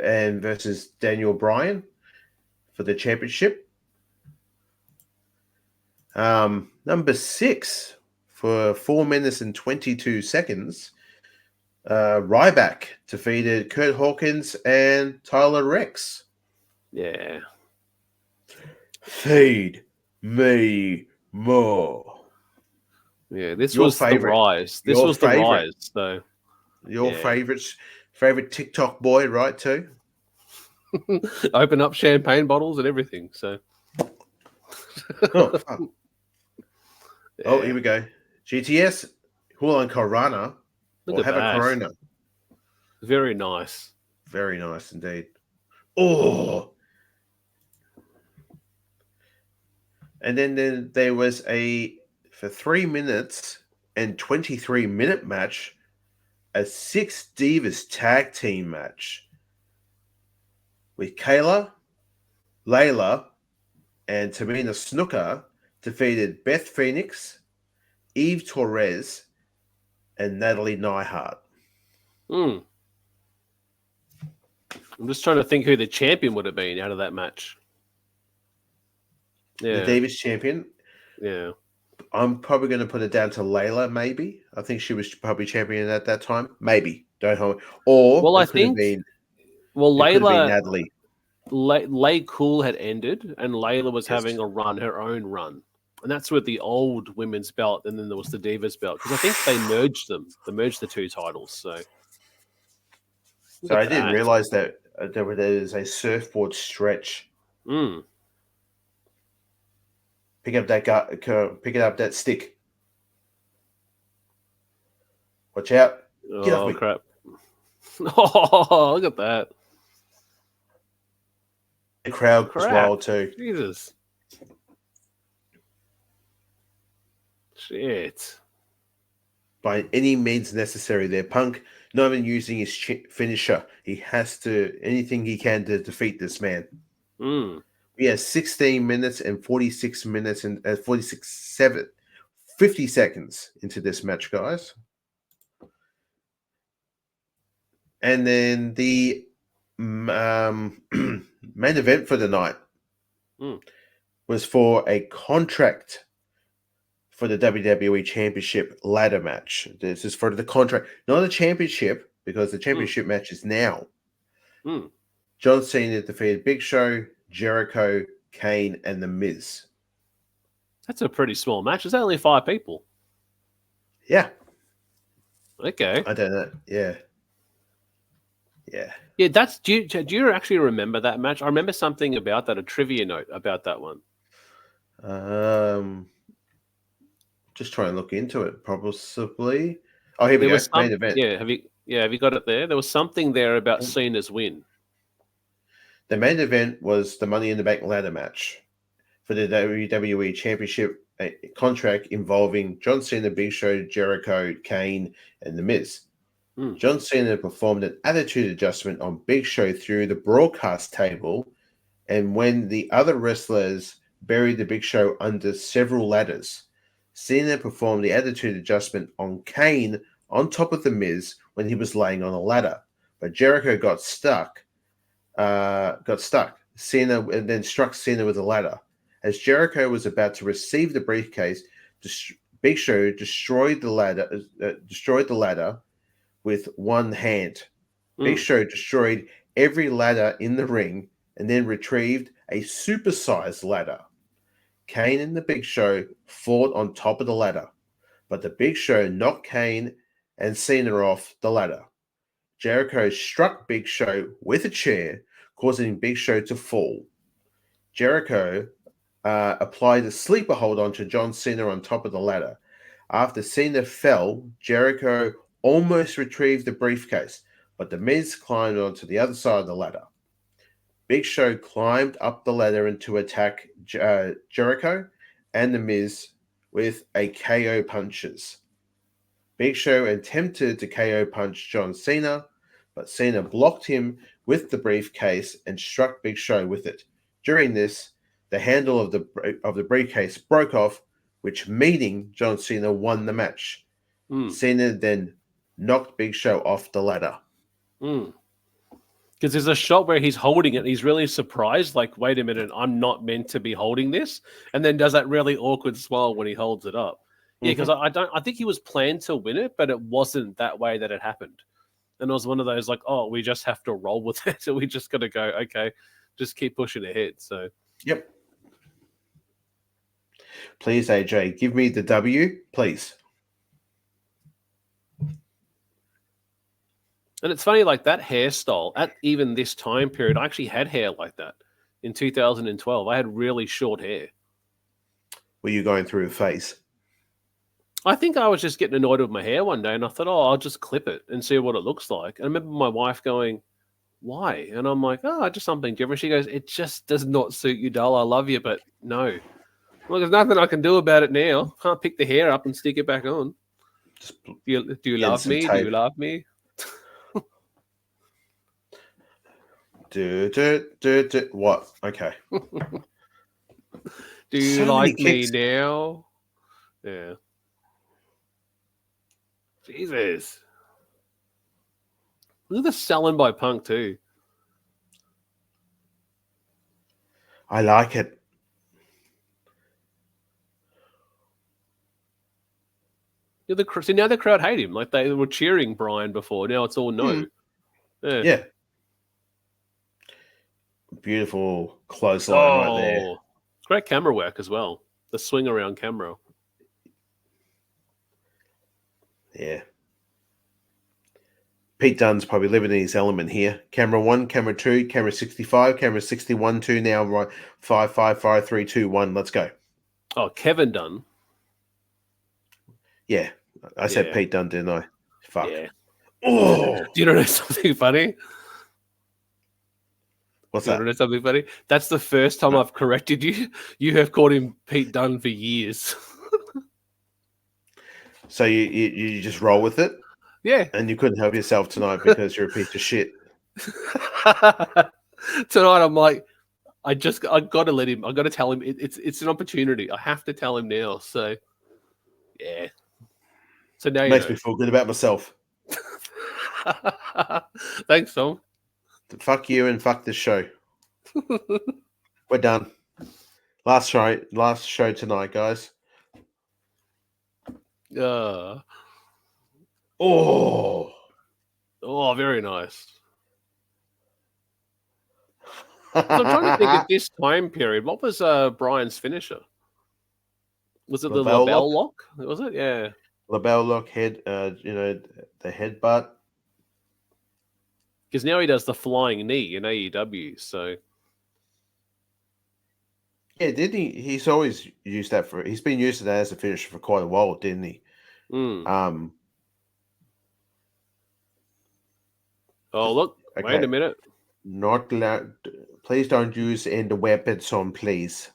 and versus Daniel Bryan for the championship. Number 6 for 4 minutes and 22 seconds. Ryback defeated Kurt Hawkins and Tyler Rex. Yeah. Feed me more. Yeah, this Your was favorite. the rise. This Your was the favorite. rise, though. Your Yeah. favorite TikTok boy, right? Too. Open up champagne bottles and everything. So. Oh, fuck. Oh, Yeah. here we go. GTS, Julian Corona, Look or at have that. a Corona. Very nice. Very nice indeed. Oh. And then there was for 3 minutes and 23-minute match, a 6 Divas tag team match with Kayla, Layla, and Tamina Snuka defeated Beth Phoenix, Eve Torres, and Natalie Neihart. I'm just trying to think who the champion would have been out of that match. Yeah. the Davis champion. Yeah. I'm probably going to put it down to Layla, maybe. I think she was probably champion at that time. Maybe. Don't hold me. Or Well, I it could have think been Layla Natalie. Lay Cool had ended, and Layla was Yes. having her own run. And that's with the old women's belt, and then there was the Divas belt. Because I think they merged them. They merged the two titles. So I didn't realize that there is a surfboard stretch. Mm. Pick up that stick. Watch out. Get off Oh, me. crap. Oh, look at that. The crowd was Crap. wild too. Jesus. Shit. By any means necessary there. Punk not even using his finisher. He has to, anything he can to defeat this man. Mm. We have 16 minutes and 46 minutes and 50 seconds into this match, guys. And then the main event for the night was for a contract for the WWE Championship ladder match. This is for the contract, not the championship, because the championship match is now. John Cena defeated Big Show, Jericho, Kane, and The Miz. That's a pretty small match. There's only 5 people. Yeah. Okay. I don't know. Yeah. Yeah, that's. Do you actually remember that match? I remember something about that, a trivia note about that one. Just try and look into it, possibly. Oh, here we go. Main event. Yeah, have you got it there? There was something there about Cena's win. The main event was the Money in the Bank ladder match for the WWE Championship contract involving John Cena, Big Show, Jericho, Kane, and The Miz. John Cena performed an attitude adjustment on Big Show through the broadcast table, and when the other wrestlers buried the Big Show under several ladders, Cena performed the attitude adjustment on Kane on top of The Miz when he was laying on a ladder, but Jericho got stuck. Cena and then struck Cena with a ladder. As Jericho was about to receive the briefcase, Big Show destroyed the ladder with one hand. Big Show destroyed every ladder in the ring and then retrieved a supersized ladder. Kane and the Big Show fought on top of the ladder, but the Big Show knocked Kane and Cena off the ladder. Jericho struck Big Show with a chair, causing Big Show to fall. Jericho applied a sleeper hold onto John Cena on top of the ladder. After Cena fell, Jericho almost retrieved the briefcase, but The Miz climbed onto the other side of the ladder. Big Show climbed up the ladder and to attack Jericho and The Miz with a KO punches. Big Show attempted to KO punch John Cena, but Cena blocked him with the briefcase and struck Big Show with it. During this, the handle of the briefcase broke off, which meaning John Cena won the match. Cena then knocked Big Show off the ladder. Because there's a shot where he's holding it and he's really surprised, like, wait a minute, I'm not meant to be holding this. And then does that really awkward smile when he holds it up. Yeah, because I think he was planned to win it, but it wasn't that way that it happened. And it was one of those like, oh, we just have to roll with it. So we just got to go, okay, just keep pushing ahead. So, yep. Please, AJ, give me the W, please. And it's funny, like that hairstyle at even this time period, I actually had hair like that in 2012. I had really short hair. Were you going through a phase? I think I was just getting annoyed with my hair one day and I thought, oh, I'll just clip it and see what it looks like. And I remember my wife going, why? And I'm like, oh, just something different. She goes, it just does not suit you, doll. I love you, but no. Well, there's nothing I can do about it now. Can't pick the hair up and stick it back on. Do you love me? Tape. Do you love me? What? Okay. Do you like me now? Yeah. Jesus. Look at the selling by Punk too. I like it. See, now the crowd hate him. Like they were cheering Bryan before. Now it's all no. Yeah. Beautiful clothesline right there. Great camera work as well. The swing around camera. Yeah. Pete Dunne's probably living in his element here. Camera 1, camera 2, camera 65, camera 61, 2 now, right? 5, 5, 5, 3, 2, 1. Let's go. Oh, Kevin Dunn. Yeah. I said Pete Dunne, didn't I? Fuck. Yeah. Oh. Do you know something funny? What's Do you that? know something funny? That's the first time I've corrected you. You have called him Pete Dunne for years. So you just roll with it? Yeah. And you couldn't help yourself tonight because you're a piece of shit. Tonight I'm like, I got to let him. I got to tell him it's an opportunity. I have to tell him now. So, yeah. So now Makes me feel good about myself. Thanks, Thom. Fuck you and fuck this show. We're done. Last show tonight, guys. Oh, very nice. So I'm trying to think at this time period, what was Bryan's finisher? Was it the label lock? Was it? Yeah. Label lock head, the headbutt. Because now he does the flying knee in AEW, so Yeah, didn't he? He's always used that he's been used to that as a finisher for quite a while, didn't he? Oh, look, okay. Wait a minute. Not allowed. Please don't use end weapons on, please.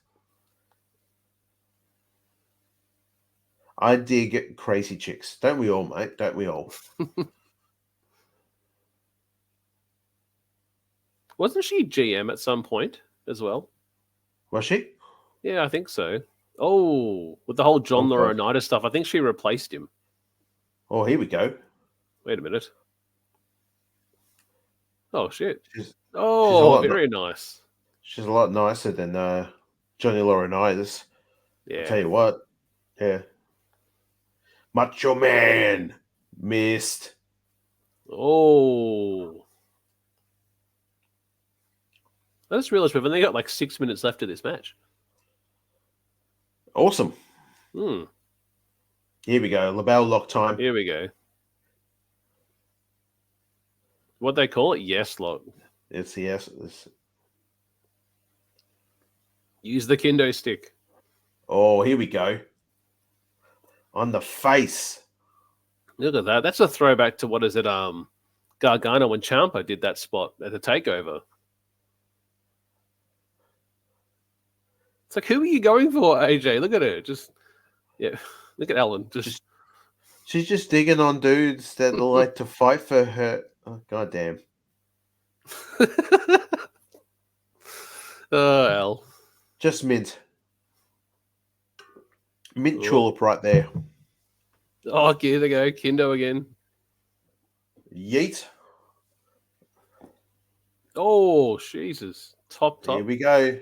I dig crazy chicks. Don't we all, mate? Don't we all? Wasn't she GM at some point as well? Was she? Yeah, I think so. Oh, with the whole John God. Laurinaitis stuff, I think she replaced him. Oh, here we go. Wait a minute. Oh, shit. She's Very nice. She's a lot nicer than Johnny Laurinaitis. Yeah. I'll tell you what. Yeah. Macho Man. Missed. Oh. I just realized we've only got like 6 minutes left of this match. Awesome. Hmm. Here we go. Label lock time. Here we go. What they call it? Yes lock. It's the yes. Use the kendo stick. Oh, here we go. On the face. Look at that. That's a throwback to what is it? Gargano and Ciampa did that spot at the takeover. It's like, who are you going for, AJ? Look at her. Look at Ellen. She's just digging on dudes that like to fight for her. Oh, goddamn. Elle. Just mint. Mint tulip right there. Oh, okay, there you go. Kendo again. Yeet. Oh, Jesus. Top. Here we go.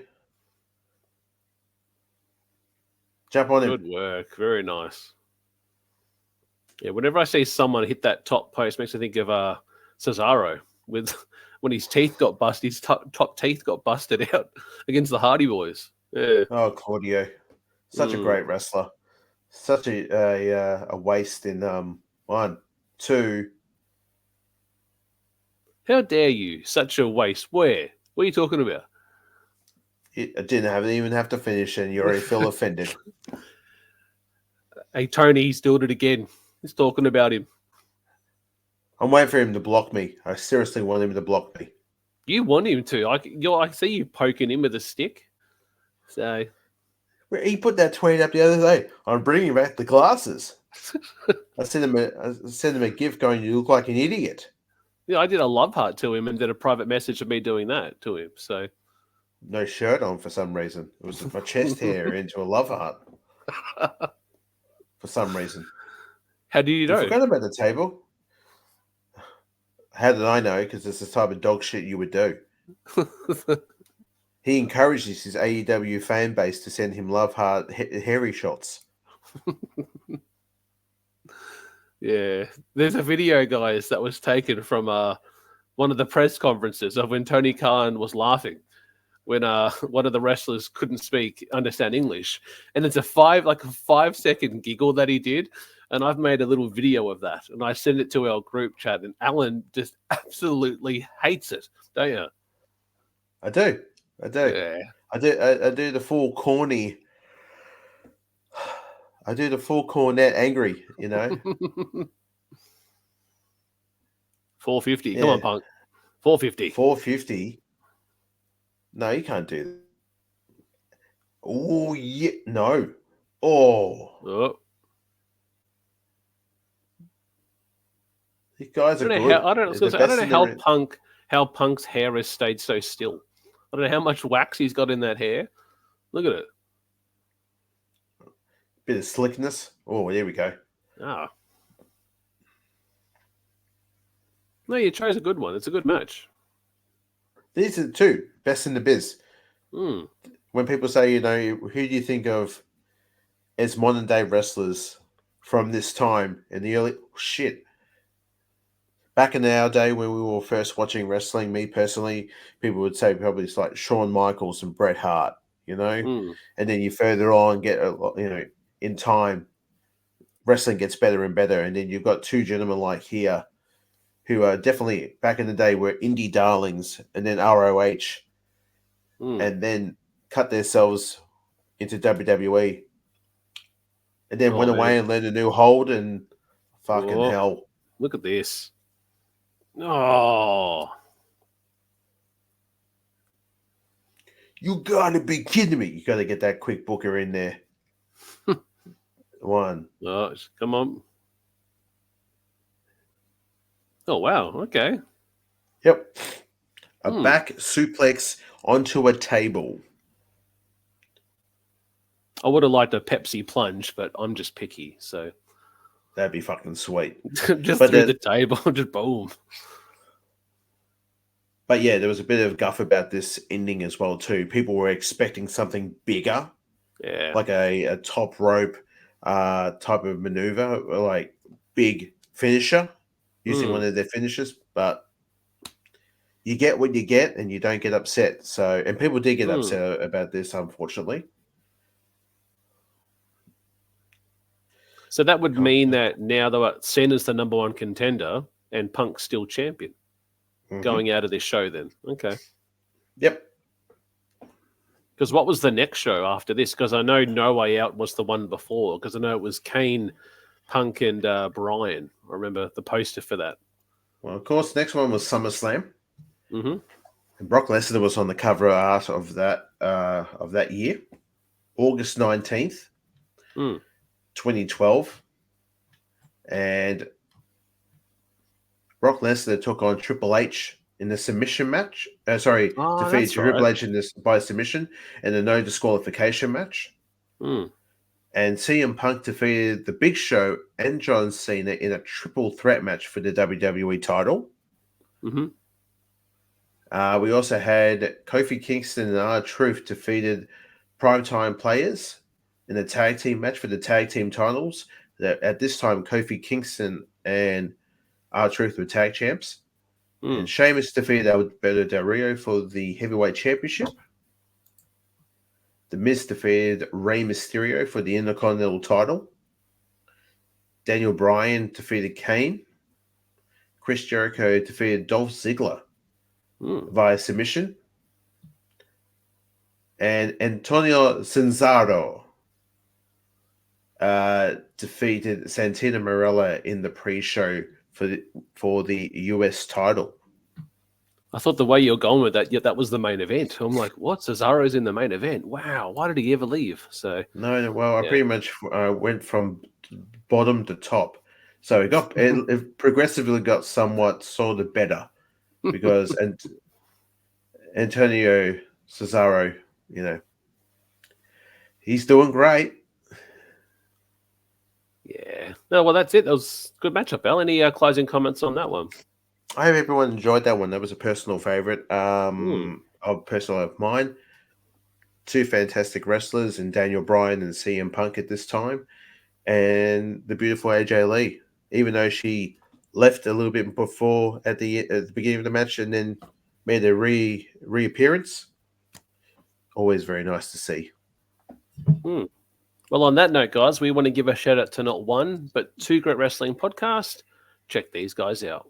Jump on him. Good work. Very nice. Yeah, whenever I see someone hit that top post, makes me think of Cesaro with when his teeth got busted, his top teeth got busted out against the Hardy Boys. Yeah. Oh, Claudio. Such a great wrestler. Such a waste in 1, 2. How dare you? Such a waste. Where? What are you talking about? I didn't even have to finish, and you already feel offended. Hey, Tony, he's doing it again. He's talking about him. I'm waiting for him to block me. I seriously want him to block me. You want him to. I see you poking him with a stick. So He put that tweet up the other day. I'm bringing back the glasses. I sent him a gift going, you look like an idiot. yeah, I did a love heart to him and did a private message of me doing that to him. So No shirt on for some reason. It was my chest hair into a love heart. For some reason. how do you know? I forgot about the table. How did I know? Because it's the type of dog shit you would do. He encourages his AEW fan base to send him love heart hairy shots. Yeah, there's a video, guys, that was taken from one of the press conferences of when Tony Khan was laughing when one of the wrestlers couldn't understand English, and it's a 5-second giggle that he did, and I've made a little video of that, and I sent it to our group chat, and Alan just absolutely hates it, don't you? I do. Yeah. I do the full corny. I do the full cornet angry, you know. 450. Come on, Yeah. Punk. 450. 450. No, you can't do that. Oh yeah, no. Oh, Oh. these guys I are don't good. know how. I don't know. I was gonna They're say, I don't best know in the how Punk's hair has stayed so still. I don't know how much wax he's got in that hair. Look at it. bit of slickness. Oh, there we go. Ah. No, you chose a good one. It's a good match. These are the two best in the biz. Hmm. When people say, you know, who do you think of as modern day wrestlers from this time in the early shit? Back in our day when we were first watching wrestling, me personally, people would say probably it's like Shawn Michaels and Bret Hart, you know, Hmm. and then you further on get a lot, you know, in time, wrestling gets better and better, and then you've got two gentlemen like here who are definitely back in the day were indie darlings, and then ROH, Hmm. and then cut themselves into WWE, and then went away and learned a new hold, and fucking Oh. hell. Look at this. Oh. You gotta be kidding me. You gotta get that quick booker in there. One. Oh, come on. Oh, wow. Okay. Yep. A back suplex onto a table. I would have liked a Pepsi plunge, but I'm just picky, so That'd be fucking sweet. just But through then- the table, just boom. But yeah, there was a bit of guff about this ending as well too. People were expecting something bigger, Yeah. like a top rope type of maneuver, or like big finisher using one of their finishers. But you get what you get, and you don't get upset. So, and people did get upset about this, unfortunately. So that would mean that now though Cena's the number one contender and Punk's still champion going out of this show then. Okay. Yep. Because what was the next show after this? Because I know No Way Out was the one before. Because I know it was Kane, Punk, and Bryan. I remember the poster for that. Well, of course, the next one was SummerSlam. Mm-hmm. And Brock Lesnar was on the cover art of that year, August 19th, 2012. And Brock Lesnar took on Triple H in the submission match. Defeated that's Triple right. H in this by submission in a no disqualification match. Mm. And CM Punk defeated The Big Show and John Cena in a triple threat match for the WWE title. Mm-hmm. We also had Kofi Kingston and R-Truth defeated Primetime Players in a tag team match for the tag team titles. At this time, Kofi Kingston and R-Truth were tag champs. And Sheamus defeated Alberto Del Rio for the heavyweight championship. The Miz defeated Rey Mysterio for the Intercontinental title. Daniel Bryan defeated Kane. Chris Jericho defeated Dolph Ziggler via submission. And Antonio Cesaro defeated Santino Marella in the pre-show for the US title. I thought the way you're going with that, that was the main event. I'm like, what? Cesaro's in the main event? Wow. Why did he ever leave? So No, well, I pretty much went from bottom to top. So it progressively got somewhat sort of better because Antonio Cesaro, you know, he's doing great. Yeah. No, well, that's it. That was a good matchup, Al. Any closing comments on that one? I hope everyone enjoyed that one. That was a personal favorite of mine. Two fantastic wrestlers in Daniel Bryan and CM Punk at this time, and the beautiful AJ Lee. even though she left a little bit before at the beginning of the match and then made a reappearance. Always very nice to see. Well, on that note, guys, we want to give a shout out to not one, but two great wrestling podcasts. Check these guys out.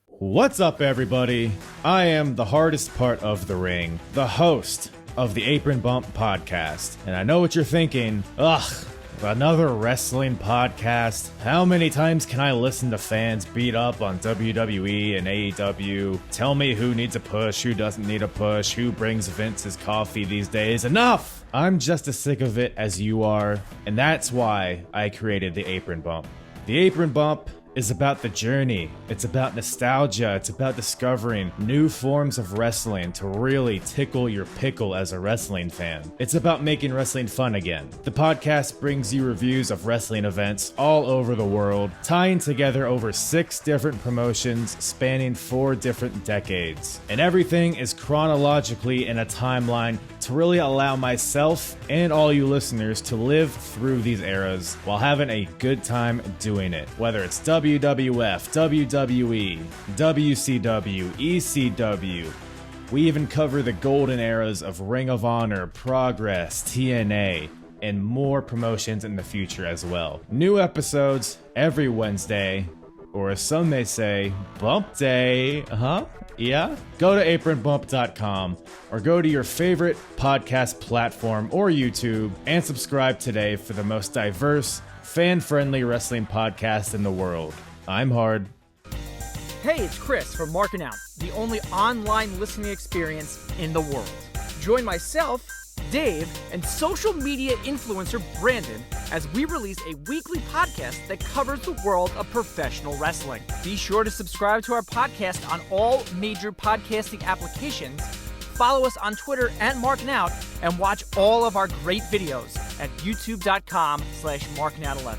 What's up, everybody? I am the hardest part of the ring, the host of the Apron Bump podcast. And I know what you're thinking. Ugh, another wrestling podcast? How many times can I listen to fans beat up on WWE and AEW? Tell me who needs a push, who doesn't need a push, who brings Vince's coffee these days. Enough! I'm just as sick of it as you are, and that's why I created the Apron Bump. The Apron Bump is about the journey. It's about nostalgia. It's about discovering new forms of wrestling to really tickle your pickle as a wrestling fan. It's about making wrestling fun again. The podcast brings you reviews of wrestling events all over the world, tying together over 6 different promotions spanning 4 different decades. And everything is chronologically in a timeline to really allow myself and all you listeners to live through these eras while having a good time doing it. Whether it's WWF, WWE, WCW, ECW. We even cover the golden eras of Ring of Honor, Progress, TNA, and more promotions in the future as well. New episodes every Wednesday, or as some may say, Bump Day. Yeah? Go to apronbump.com or go to your favorite podcast platform or YouTube and subscribe today for the most diverse, fan-friendly wrestling podcast in the world. I'm Hard. Hey, it's Chris from Markin, the only online listening experience in the world. Join myself, Dave, and social media influencer Brandon as we release a weekly podcast that covers the world of professional wrestling. Be sure to subscribe to our podcast on all major podcasting applications. Follow us on Twitter at Markin Out and watch all of our great videos at youtube.com/markinout11.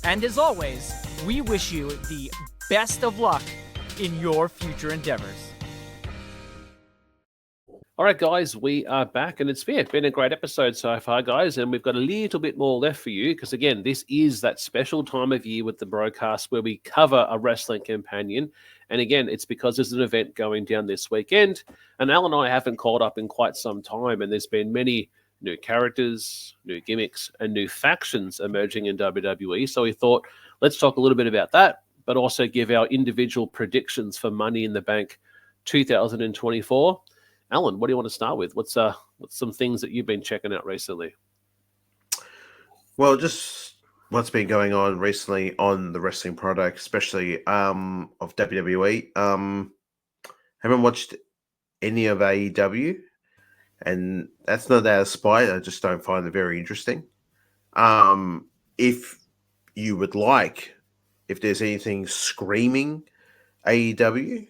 And as always, we wish you the best of luck in your future endeavors. All right, guys, we are back, and it's been a great episode so far, guys, and we've got a little bit more left for you because, again, this is that special time of year with the BroKast where we cover a wrestling companion, and again, it's because there's an event going down this weekend, and Al and I haven't caught up in quite some time, and there's been many new characters, new gimmicks, and new factions emerging in WWE, so we thought, let's talk a little bit about that, but also give our individual predictions for Money in the Bank 2024. Alan, what do you want to start with? What's some things that you've been checking out recently? Well, just what's been going on recently on the wrestling product, especially of WWE. Haven't watched any of AEW, and that's not out of spite. I just don't find it very interesting. If you would like, if there's anything screaming AEW,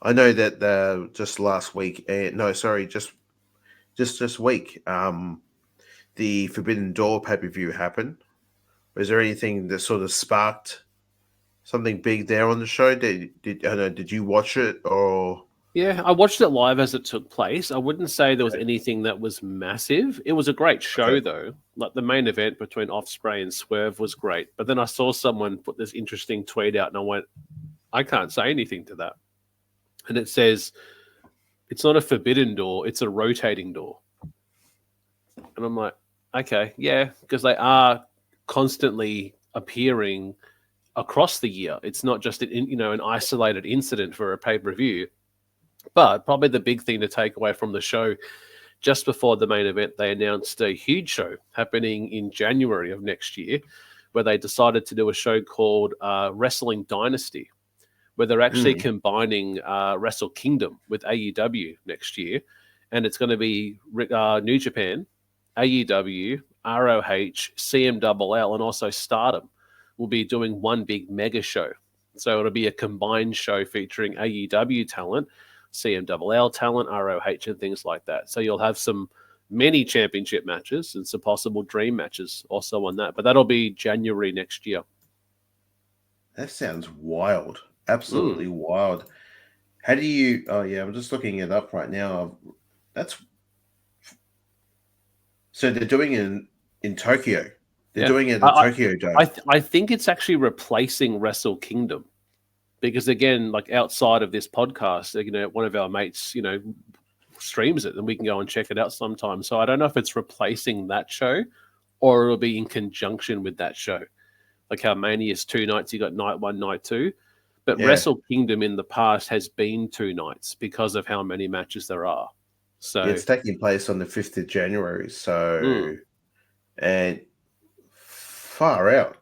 I know that just last week, just this week, the Forbidden Door pay-per-view happened. Was there anything that sort of sparked something big there on the show? Did you watch it or? Yeah, I watched it live as it took place. I wouldn't say there was anything that was massive. It was a great show, though. Like the main event between Ospreay and Swerve was great. But then I saw someone put this interesting tweet out, and I went, I can't say anything to that. And it says, it's not a forbidden door, it's a rotating door. And I'm like, okay, yeah, because they are constantly appearing across the year. It's not just an isolated incident for a pay-per-view. But probably the big thing to take away from the show, just before the main event, they announced a huge show happening in January of next year, where they decided to do a show called Wrestling Dynasty, where they're actually combining Wrestle Kingdom with AEW next year. And it's going to be New Japan, AEW, ROH, CMLL, and also Stardom will be doing one big mega show. So it'll be a combined show featuring AEW talent, CMLL talent, ROH, and things like that. So you'll have many championship matches and some possible dream matches also on that. But that'll be January next year. That sounds wild. Absolutely wild. How do you? Oh yeah, I'm just looking it up right now. So they're doing it in Tokyo. They're doing it at the Tokyo Dome. I think it's actually replacing Wrestle Kingdom because, again, like outside of this podcast, one of our mates, streams it and we can go and check it out sometime. So I don't know if it's replacing that show or it'll be in conjunction with that show. Like how Mania is 2 nights, you got night 1, night 2. But Wrestle Kingdom in the past has been 2 nights because of how many matches there are. So it's taking place on the 5th of January. So, and far out.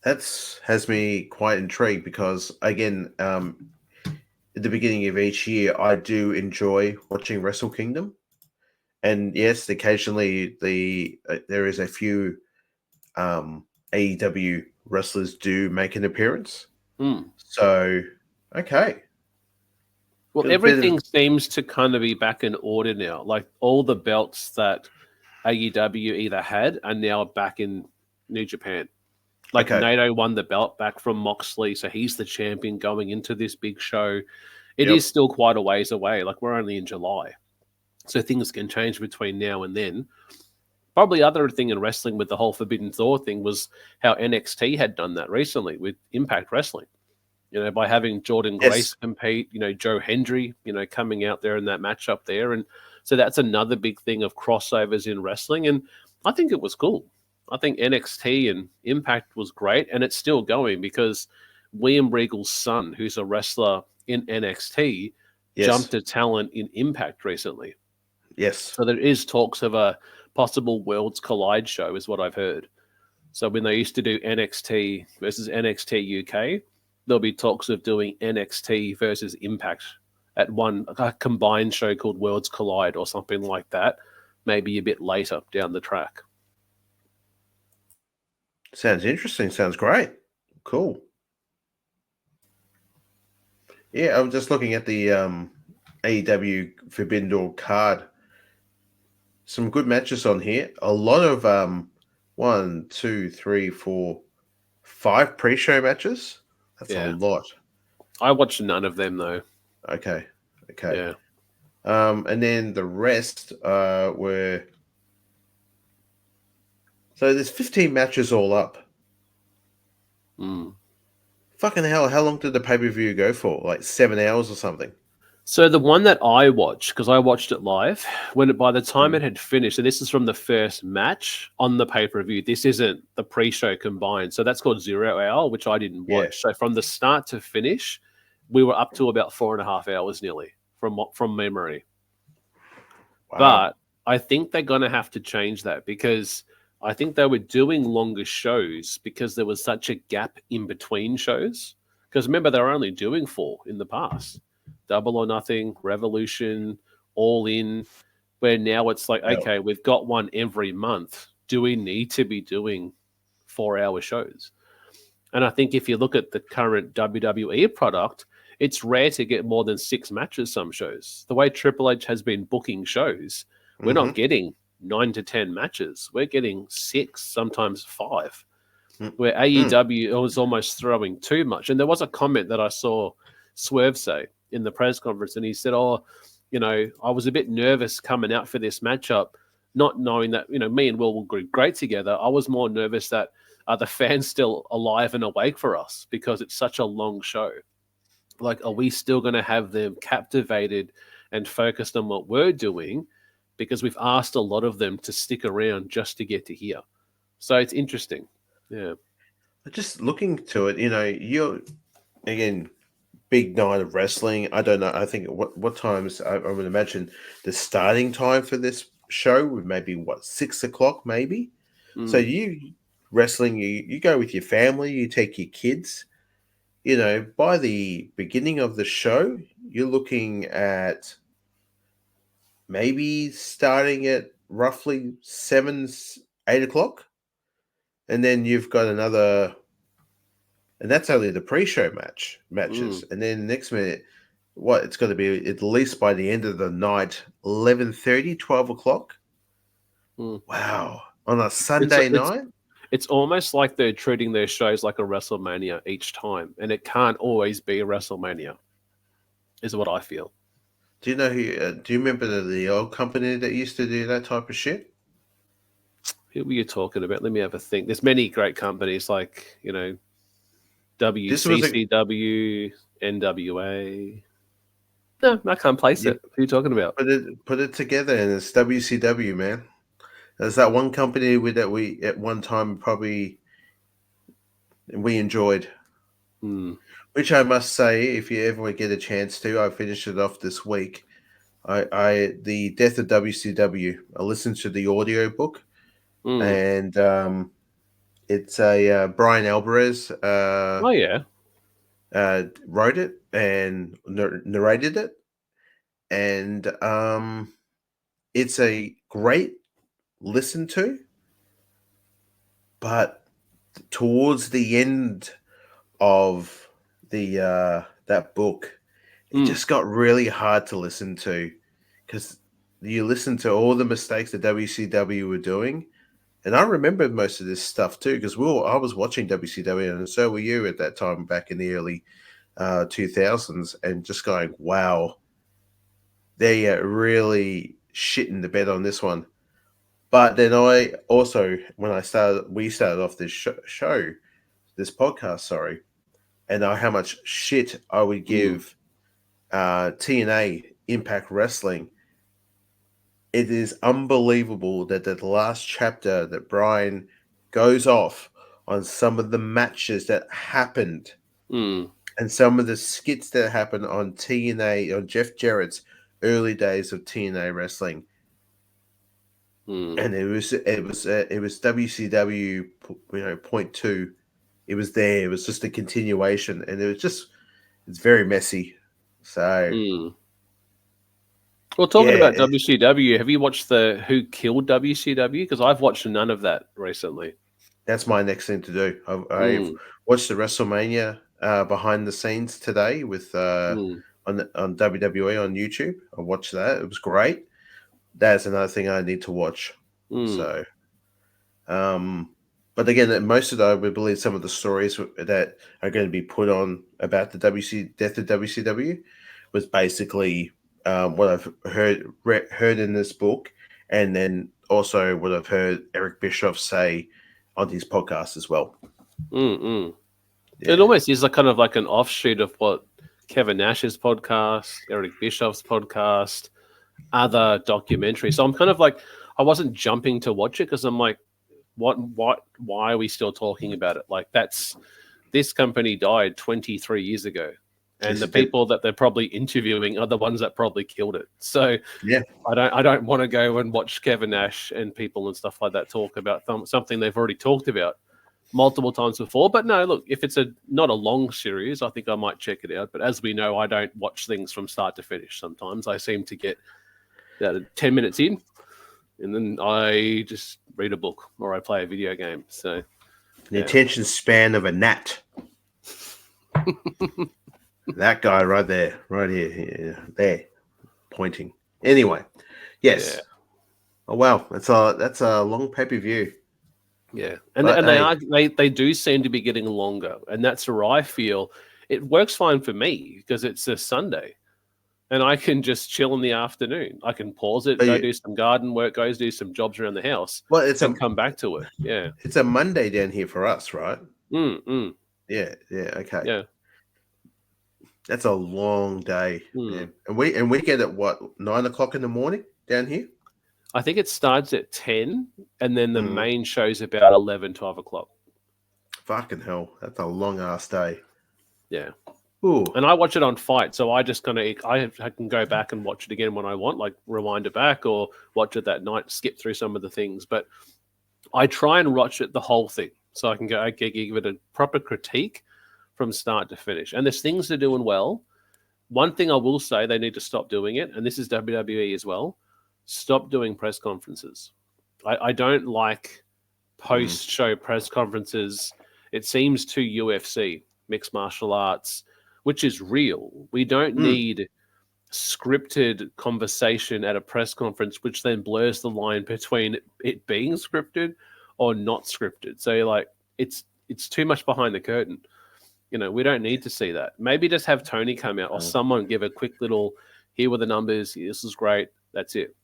That's has me quite intrigued because, again, at the beginning of each year, I do enjoy watching Wrestle Kingdom. And yes, occasionally there is a few AEW wrestlers do make an appearance. So, okay. Well, everything seems to kind of be back in order now. Like all the belts that AEW either had are now back in New Japan. Like Naito won the belt back from Moxley, so he's the champion going into this big show. It is still quite a ways away. Like we're only in July. So things can change between now and then. Probably other thing in wrestling with the whole Forbidden Door thing was how NXT had done that recently with Impact Wrestling. By having Jordan Grace compete, Joe Hendry, coming out there in that matchup there. And so that's another big thing of crossovers in wrestling. And I think it was cool. I think NXT and Impact was great. And it's still going because William Regal's son, who's a wrestler in NXT, jumped to talent in Impact recently. Yes. So there is talks of a possible Worlds Collide show is what I've heard. So when they used to do NXT versus NXT UK, there'll be talks of doing NXT versus Impact at a combined show called Worlds Collide or something like that, maybe a bit later down the track. Sounds interesting. Sounds great. Cool. Yeah, I'm just looking at the AEW Forbidden Door card. Some good matches on here. A lot of 1, 2, 3, 4, 5 pre-show matches. That's a lot. I watched none of them though. Okay. Yeah. And then the rest were. So there's 15 matches all up. Fucking hell! How long did the pay-per-view go for? Like 7 hours or something. So the one that I watched, because I watched it live, by the time it had finished, and this is from the first match on the pay-per-view, this isn't the pre-show combined. So that's called 0 Hour, which I didn't watch. So from the start to finish, we were up to about 4.5 hours nearly from memory. Wow. But I think they're going to have to change that because I think they were doing longer shows because there was such a gap in between shows. Because remember, they were only doing 4 in the past. Double or Nothing, Revolution, All In, where now it's like, okay, we've got one every month. Do we need to be doing 4-hour shows? And I think if you look at the current WWE product, it's rare to get more than 6 matches some shows. The way Triple H has been booking shows, we're not getting 9 to 10 matches. We're getting 6, sometimes 5. Where AEW was almost throwing too much. And there was a comment that I saw Swerve say in the press conference, and he said, I was a bit nervous coming out for this matchup, not knowing that, me and Will do great together. I was more nervous that the fans still alive and awake for us because it's such a long show. Like, are we still going to have them captivated and focused on what we're doing? Because we've asked a lot of them to stick around just to get to here. So it's interesting. Yeah. Just looking to it, you're, again, big night of wrestling. I don't know. I think what times, I would imagine the starting time for this show would maybe 6 o'clock maybe. So you wrestling, you go with your family, you take your kids, by the beginning of the show, you're looking at maybe starting at roughly 8 o'clock. And then you've got another, and that's only the pre-show matches. And then next minute, it's going to be at least by the end of the night, 11:30, 12 o'clock. Wow. On a Sunday night? It's almost like they're treating their shows like a WrestleMania each time. And it can't always be a WrestleMania, is what I feel. Do you know do you remember the old company that used to do that type of shit? Who were you talking about? Let me have a think. There's many great companies like, WCCW, NWA. No, I can't place it. Who are you talking about? Put it together, and it's WCW, man. There's that one company that we at one time probably we enjoyed. Which I must say, if you ever get a chance to, I finished it off this week. The Death of WCW. I listened to the audio book, and it's a Brian Alvarez. Oh yeah, wrote it and narrated it, and it's a great listen to. But towards the end of the that book, it just got really hard to listen to, because you listen to all the mistakes that WCW were doing. And I remember most of this stuff too, because I was watching WCW, and so were you at that time back in the early 2000s, and just going, wow, they are really shitting the bed on this one. But then I also, we started off this this podcast, and how much shit I would give TNA, Impact Wrestling. It is unbelievable that the last chapter that Brian goes off on some of the matches that happened and some of the skits that happened on TNA, on Jeff Jarrett's early days of TNA wrestling. And it was WCW, point two. It was there. It was just a continuation, and it's very messy. So. Well, talking about WCW, have you watched the Who Killed WCW? Because I've watched none of that recently. That's my next thing to do. I've watched the WrestleMania behind the scenes today with on WWE on YouTube. I watched that. It was great. That's another thing I need to watch. So, but again, most of the, I would believe some of the stories that are going to be put on about the death of WCW was basically what I've heard in this book, and then also what I've heard Eric Bischoff say on his podcast as well. Yeah. It almost is kind of like an offshoot of what Kevin Nash's podcast, Eric Bischoff's podcast, other documentaries. So I'm kind of like, I wasn't jumping to watch it because I'm like, why are we still talking about it? Like, this company died 23 years ago. And the people that they're probably interviewing are the ones that probably killed it. So yeah, I don't want to go and watch Kevin Nash and people and stuff like that talk about something they've already talked about multiple times before. But no, look, if it's not a long series, I think I might check it out. But as we know, I don't watch things from start to finish. Sometimes I seem to get 10 minutes in, and then I just read a book or I play a video game. So the attention span of a gnat. That guy right there, right here, there, pointing. Anyway, yes. Yeah. Oh wow, that's a long pay-per-view. Yeah, and they do seem to be getting longer, and that's where I feel it works fine for me because it's a Sunday, and I can just chill in the afternoon. I can pause it, go do some garden work, go do some jobs around the house. Well, come back to it. Yeah, it's a Monday down here for us, right? Yeah, okay. Yeah. That's a long day, man. And we get at what, 9 o'clock in the morning down here? I think it starts at 10, and then the main show's about 11, 12 o'clock. Fucking hell, that's a long ass day. Yeah. Ooh. And I watch it on Fight, so I just I can go back and watch it again when I want, like rewind it back or watch it that night, skip through some of the things. But I try and watch it the whole thing, so I can give it a proper critique from start to finish. And there's things they're doing well. One thing I will say, they need to stop doing it, and this is WWE as well. Stop doing press conferences. I don't like post-show press conferences. It seems too UFC, mixed martial arts, which is real. We don't need scripted conversation at a press conference, which then blurs the line between it being scripted or not scripted. So like, it's too much behind the curtain. We don't need to see that. Maybe just have Tony come out or someone give a quick little, here were the numbers, this is great, that's it.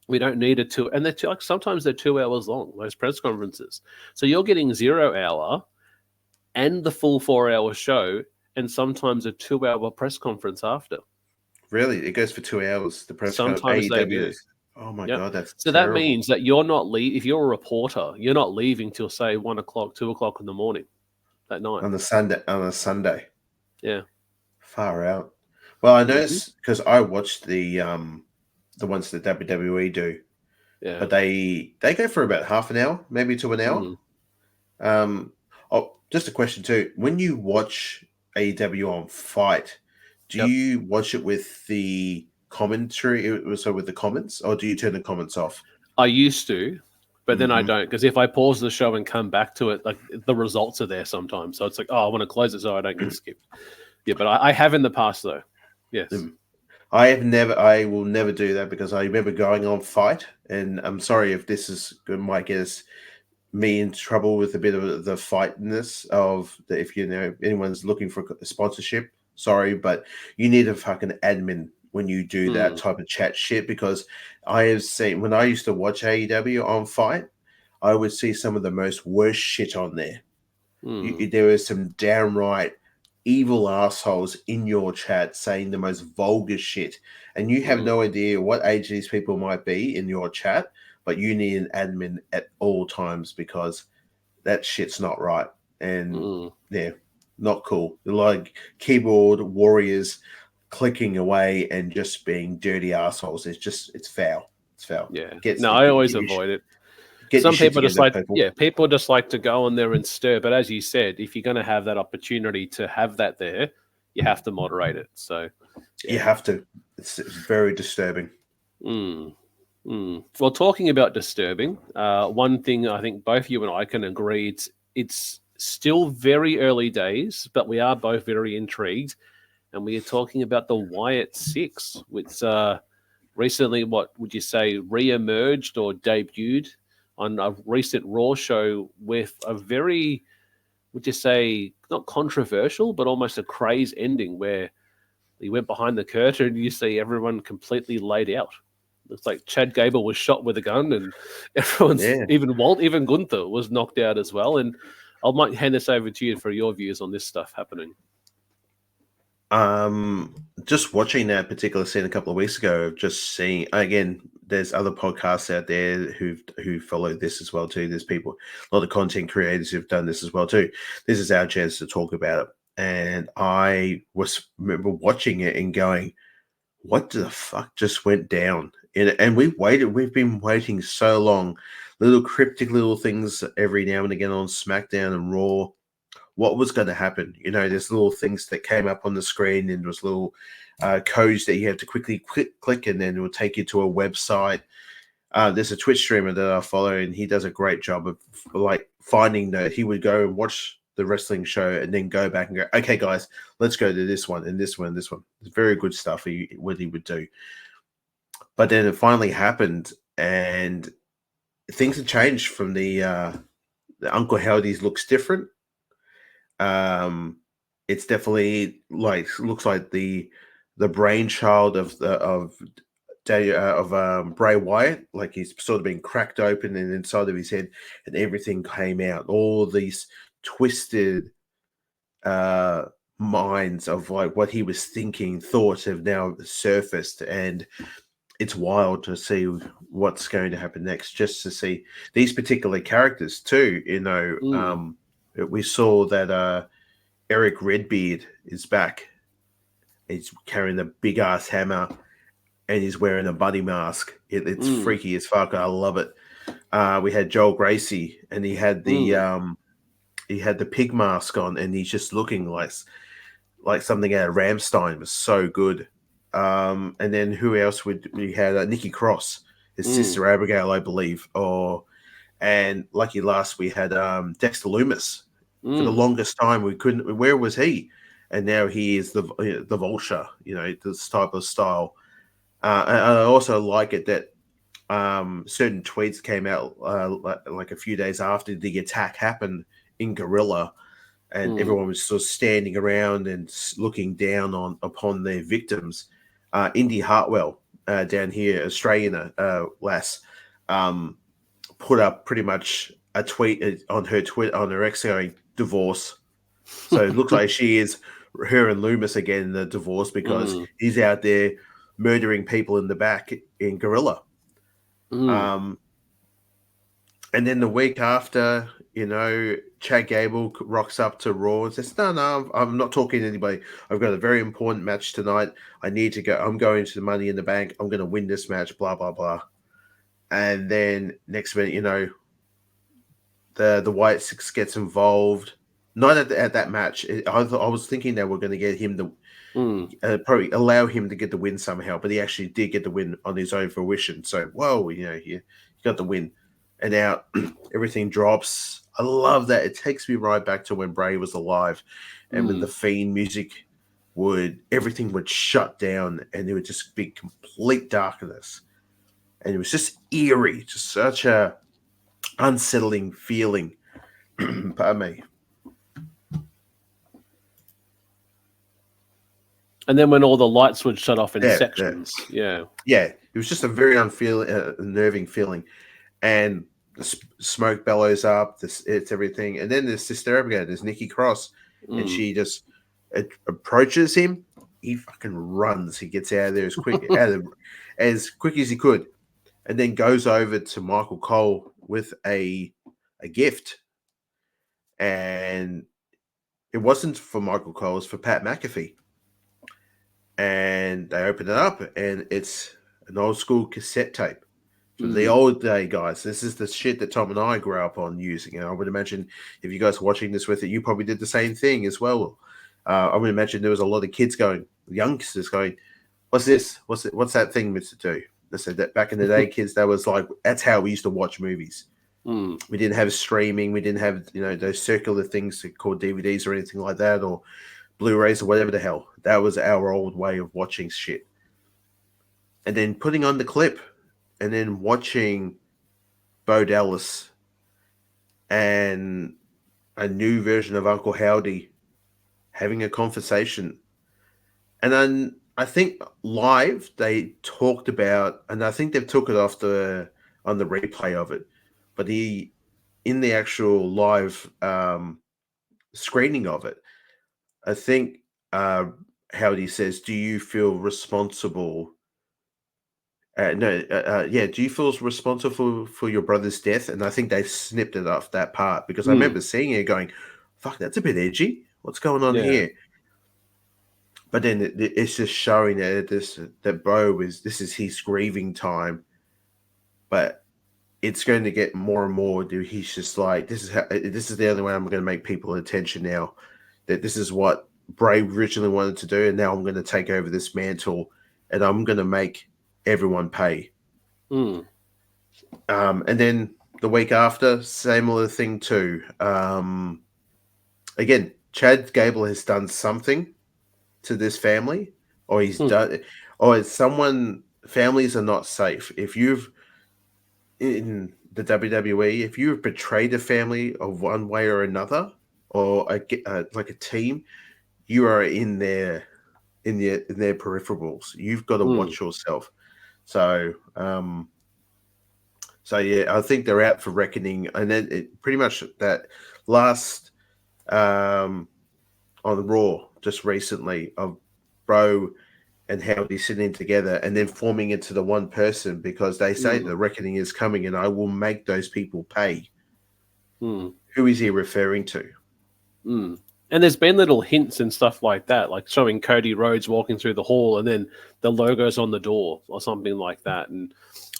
We don't need a two, and sometimes they're 2 hours long, those press conferences. So you're getting 0 hour and the full 4-hour show, and sometimes a 2-hour press conference after. Really? It goes for 2 hours, the press conference? Sometimes they do. Oh my Yep. God, that's so terrible. that means that you're not if you're a reporter, you're not leaving till say 1 o'clock, 2 o'clock in the morning that night. On a Sunday. Yeah. Far out. Well, I noticed because I watched the ones that WWE do. Yeah. But they go for about half an hour, maybe to an hour. Just a question too. When you watch AEW on Fight, do you watch it with the commentary, so with the comments, or do you turn the comments off? I used to, but then I don't, because if I pause the show and come back to it, like the results are there sometimes. So it's like, oh, I want to close it so I don't get skipped. Yeah, but I have in the past though. Yes. I will never do that, because I remember going on Fight, and I'm sorry if this might get me in trouble with a bit of the fightness of if anyone's looking for a sponsorship. Sorry, but you need a fucking admin when you do that type of chat shit, because I have seen, when I used to watch AEW on Fight, I would see some of the most worst shit on there. There was some downright evil assholes in your chat saying the most vulgar shit, and you have no idea what age these people might be in your chat, but you need an admin at all times, because that shit's not right. And not cool. Like keyboard warriors clicking away and just being dirty assholes. It's foul. It's foul. Yeah. I always avoid it. Some people just people just like to go on there and stir. But as you said, if you're going to have that opportunity to have that there, you have to moderate it. So you have to. It's very disturbing. Well, talking about disturbing, one thing I think both you and I can agree, it's still very early days, but we are both very intrigued, and we are talking about the Wyatt Six, which recently, what would you say, re-emerged or debuted on a recent Raw show with a very, would you say, not controversial, but almost a craze ending, where you went behind the curtain and you see everyone completely laid out. Looks like Chad Gable was shot with a gun, and everyone's even Gunther was knocked out as well. And I might hand this over to you for your views on this stuff happening. Just watching that particular scene a couple of weeks ago, just seeing, again, there's other podcasts out there who follow this as well too. There's people, a lot of content creators who've done this as well too. This is our chance to talk about it. And I remember watching it and going, what the fuck just went down? And we've been waiting so long, little cryptic little things every now and again on SmackDown and Raw. What was going to happen? There's little things that came up on the screen, and there was little codes that you have to quickly click, and then it will take you to a website. There's a Twitch streamer that I follow, and he does a great job of like finding that he would go and watch the wrestling show and then go back and go, okay, guys, let's go to this one and this one and this one. It's very good stuff. What he would do. But then it finally happened, and things have changed from the Uncle Howdy's looks different. It's definitely looks like the brainchild of Bray Wyatt. Like he's sort of been cracked open and inside of his head, and everything came out. All these twisted minds of like what he was thinking, thoughts have now surfaced, and it's wild to see what's going to happen next. Just to see these particular characters too. We saw that Eric Redbeard is back. He's carrying a big ass hammer, and he's wearing a buddy mask. It's freaky as fuck. I love it. We had Joel Gracie, and he had the pig mask on, and he's just looking like something out of Rammstein. It was so good. And then who else we had? Nikki Cross, his sister Abigail, I believe. And lucky last we had Dexter Lumis. For the longest time we couldn't. Where was he? And now he is the Vulture. This type of style. And I also like it that certain tweets came out like a few days after the attack happened in Guerrilla, and everyone was sort of standing around and looking down upon their victims. Indy Hartwell down here, Australian lass, put up pretty much a tweet on her ex going divorce. So it looks like she is her and Loomis again in the divorce because he's out there murdering people in the back in Gorilla. And then the week after, Chad Gable rocks up to Raw and says, no, I'm not talking to anybody. I've got a very important match tonight. I need to go. I'm going to the Money in the Bank. I'm going to win this match, blah, blah, blah. And then next minute, the White Six gets involved. Not at that match. I was thinking they were going to get him probably allow him to get the win somehow, but he actually did get the win on his own fruition. So, whoa, he got the win. And now everything drops. I love that. It takes me right back to when Bray was alive and when the Fiend music everything would shut down and there would just be complete darkness. And it was just eerie, just such a unsettling feeling. Pardon me. And then when all the lights would shut off in sections. Yeah. It was just a very unnerving feeling. And the smoke bellows up. It's everything. And then there's Sister Abigail. There's Nikki Cross. And she just approaches him. He fucking runs. He gets out of there as quick as he could. And then goes over to Michael Cole with a gift. And it wasn't for Michael Cole. It was for Pat McAfee. And they open it up, and it's an old school cassette tape from the old day, guys. This is the shit that Tom and I grew up on using. And I would imagine if you guys are watching this with it, you probably did the same thing as well. I would imagine there was a lot of kids youngsters going, "What's this? What's that thing meant to do?" They said that back in the day, kids, that's how we used to watch movies. We didn't have streaming. We didn't have those circular things called DVDs or anything like that, or Blu-rays or whatever the hell. That was our old way of watching shit. And then putting on the clip and then watching Bo Dallas and a new version of Uncle Howdy having a conversation. And then I think live they talked about, and I think they've took it off on the replay of it, but in the actual live screening of it, I think Howdy says, "Do you feel responsible?" Do you feel responsible for your brother's death? And I think they snipped it off that part because I remember seeing it going, "Fuck, that's a bit edgy. What's going on here?" But then it's just showing that Bo this is his grieving time, but it's going to get more and more. He's just like, this is the only way I'm going to make people attention now. That this is what Bray originally wanted to do, and now I'm going to take over this mantle, and I'm going to make everyone pay. And then the week after, similar thing too. Again, Chad Gable has done something to this family, or he's done, or it's someone. Families are not safe. If you've in the WWE, if you've betrayed a family of one way or another, or like a team, you are in their peripherals. You've got to watch yourself. So, I think they're out for reckoning. And then pretty much that last on Raw just recently of Bro and Howdy sitting together and then forming into the one person because they say the reckoning is coming and I will make those people pay. Who is he referring to? And there's been little hints and stuff like that, like showing Cody Rhodes walking through the hall and then the logo's on the door or something like that. And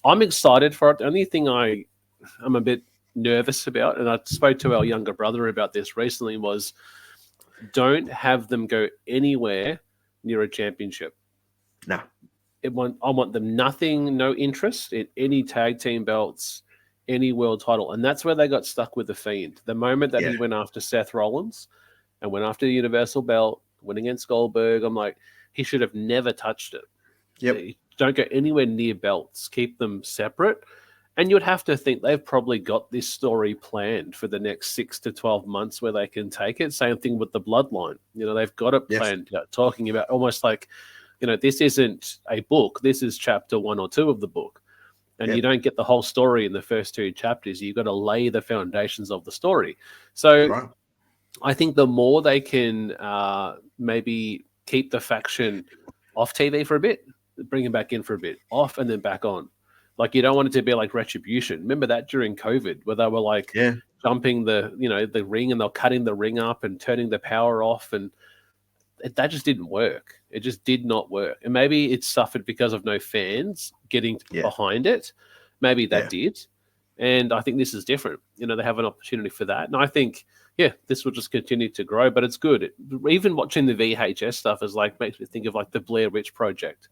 I'm excited for it. The only thing I'm a bit nervous about, and I spoke to our younger brother about this recently, was don't have them go anywhere near a championship. No. I want them no interest in any tag team belts, any world title. And that's where they got stuck with The Fiend. The moment that he went after Seth Rollins and went after the Universal belt, went against Goldberg, I'm like, he should have never touched it. Yep. Don't go anywhere near belts. Keep them separate. And you'd have to think they've probably got this story planned for the next 6 to 12 months where they can take it. Same thing with the Bloodline. They've got it planned, talking about almost like this isn't a book. This is chapter 1 or 2 of the book. And you don't get the whole story in the first 2 chapters. You've got to lay the foundations of the story. So I think the more they can maybe keep the faction off TV for a bit, bring him back in for a bit, off and then back on. Like, you don't want it to be like Retribution. Remember that during COVID, where they were like jumping the ring, and they're cutting the ring up and turning the power off, and that just didn't work. It just did not work. And maybe it suffered because of no fans getting behind it. Maybe that did. And I think this is different. They have an opportunity for that. And I think, this will just continue to grow, but it's good. Even watching the VHS stuff makes me think of like the Blair Witch Project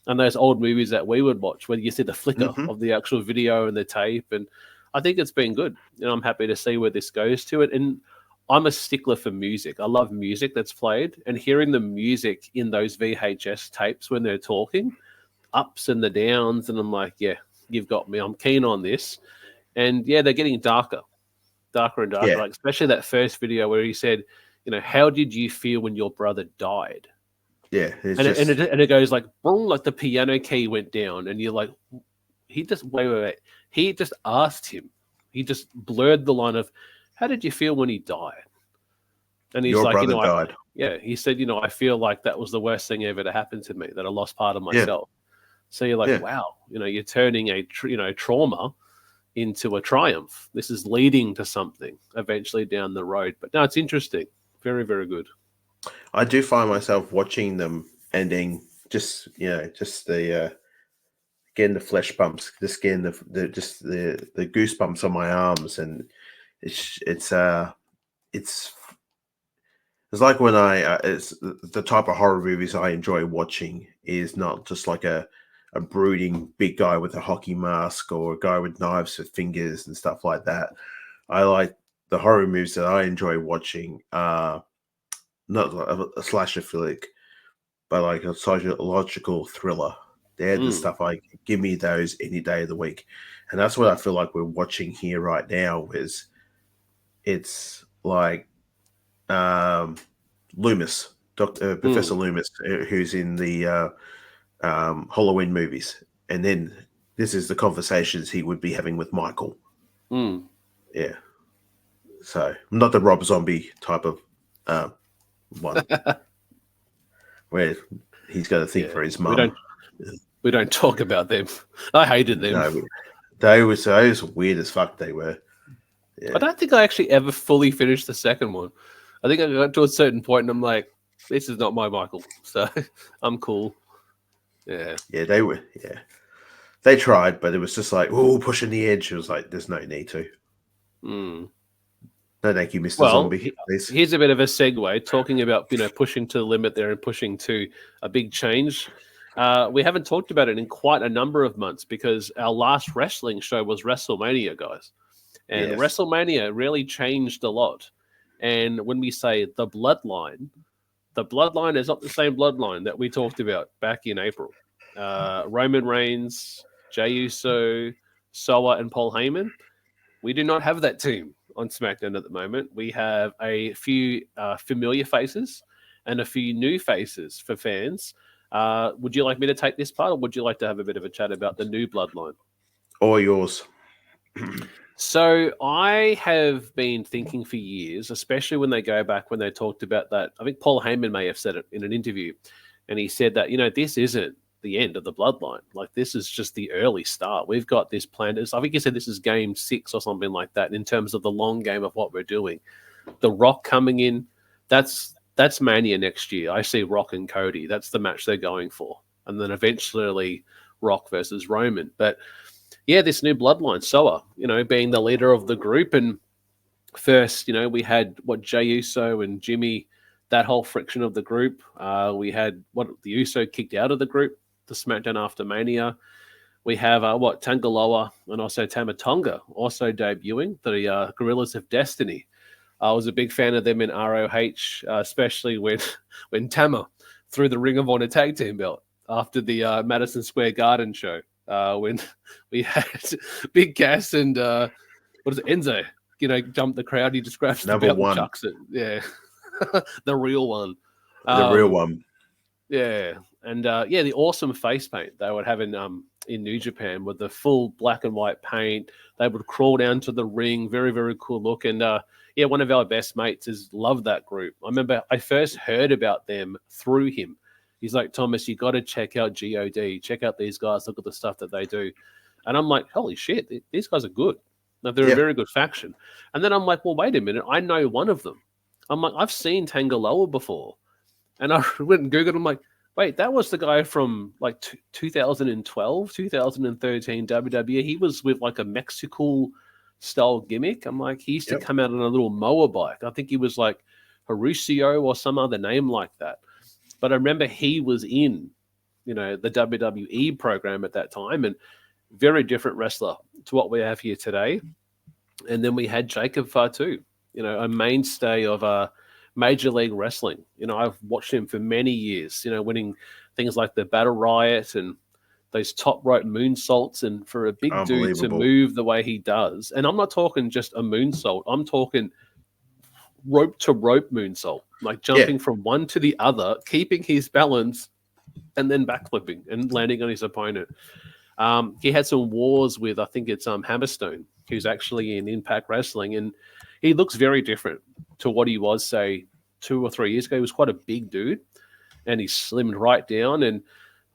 and those old movies that we would watch, where you see the flicker of the actual video and the tape. And I think it's been good. I'm happy to see where this goes to it. And I'm a stickler for music. I love music that's played, and hearing the music in those VHS tapes when they're talking, ups and the downs, and I'm like, you've got me. I'm keen on this. And they're getting darker and darker. Like, especially that first video where he said, how did you feel when your brother died? Yeah, and it goes like, boom, like the piano key went down, and you're like, he just wait. He just asked him. He just blurred the line of, how did you feel when he died? And he's your like, brother died. He said, I feel like that was the worst thing ever to happen to me, that I lost part of myself. So you're like, wow, you're turning a trauma into a triumph. This is leading to something eventually down the road. But no, it's interesting. Very, very good. I do find myself watching them and then just the getting the flesh bumps, just getting the goosebumps on my arms, and it's like when it's the type of horror movies I enjoy watching is not just like a brooding big guy with a hockey mask or a guy with knives for fingers and stuff like that. I like the horror movies that I enjoy watching. Not a slasher flick, but like a psychological thriller. They're the stuff give me those any day of the week. And that's what I feel like we're watching here right now is it's like Loomis, Professor Loomis, who's in the Halloween movies. And then this is the conversations he would be having with Michael. Yeah. So not the Rob Zombie type of one where he's got to think for his mum. We don't talk about them. I hated them. No, they were weird as fuck. They were. Yeah. I don't think I actually ever fully finished the second one. I think I got to a certain point and I'm like, this is not my Michael, so I'm cool. Yeah. Yeah, they were. Yeah, they tried, but it was just like, pushing the edge. It was like, there's no need to. No, thank you, Mr. Zombie. Here's a bit of a segue, talking about pushing to the limit there and pushing to a big change. We haven't talked about it in quite a number of months because our last wrestling show was WrestleMania, guys. And WrestleMania really changed a lot. And when we say the bloodline is not the same bloodline that we talked about back in April. Roman Reigns, Jey Uso, Soa, and Paul Heyman. We do not have that team on SmackDown at the moment. We have a few familiar faces and a few new faces for fans. Would you like me to take this part, or would you like to have a bit of a chat about the new bloodline? All yours. So I have been thinking for years, especially when they go back, when they talked about that. I think Paul Heyman may have said it in an interview, and he said that, this isn't the end of the bloodline. Like, this is just the early start. We've got this planned. I think he said this is game 6 or something like that in terms of the long game of what we're doing. The Rock coming in, that's Mania next year. I see Rock and Cody. That's the match they're going for. And then eventually Rock versus Roman. But yeah, this new bloodline, Soa, being the leader of the group. And first, we had Jey Uso and Jimmy, that whole friction of the group. We had the Uso kicked out of the group, the SmackDown after Mania. We have Tangaloa and also Tama Tonga also debuting, the Gorillas of Destiny. I was a big fan of them in ROH, especially when Tama threw the Ring of Honor tag team belt after the Madison Square Garden show, when we had Big Cass and Enzo, jumped the crowd. He just grabs the belt and chucks it. Yeah, the real one. The real one. Yeah. And the awesome face paint they would have in New Japan with the full black and white paint. They would crawl down to the ring, very, very cool look. And one of our best mates has loved that group. I remember I first heard about them through him. He's like, Thomas, you got to check out GOD. Check out these guys. Look at the stuff that they do. And I'm like, holy shit, these guys are good. Now, they're a very good faction. And then I'm like, well, wait a minute. I know one of them. I'm like, I've seen Tangaloa before. And I went and Googled. I'm like, wait, that was the guy from like 2012, 2013 WWE. He was with like a Mexico style gimmick. I'm like, he used to come out on a little mower bike. I think he was like Harusio or some other name like that. But I remember he was in, the WWE program at that time, and very different wrestler to what we have here today. And then we had Jacob Fatu, a mainstay of Major League Wrestling. I've watched him for many years, winning things like the Battle Riot and those top rope moonsaults. And for a big dude to move the way he does, and I'm not talking just a moonsault, I'm talking rope to rope moonsault, like jumping from one to the other, keeping his balance, and then backflipping and landing on his opponent. He had some wars with, I think it's Hammerstone, who's actually in Impact Wrestling, and he looks very different to what he was, say, 2 or 3 years ago. He was quite a big dude, and he slimmed right down, and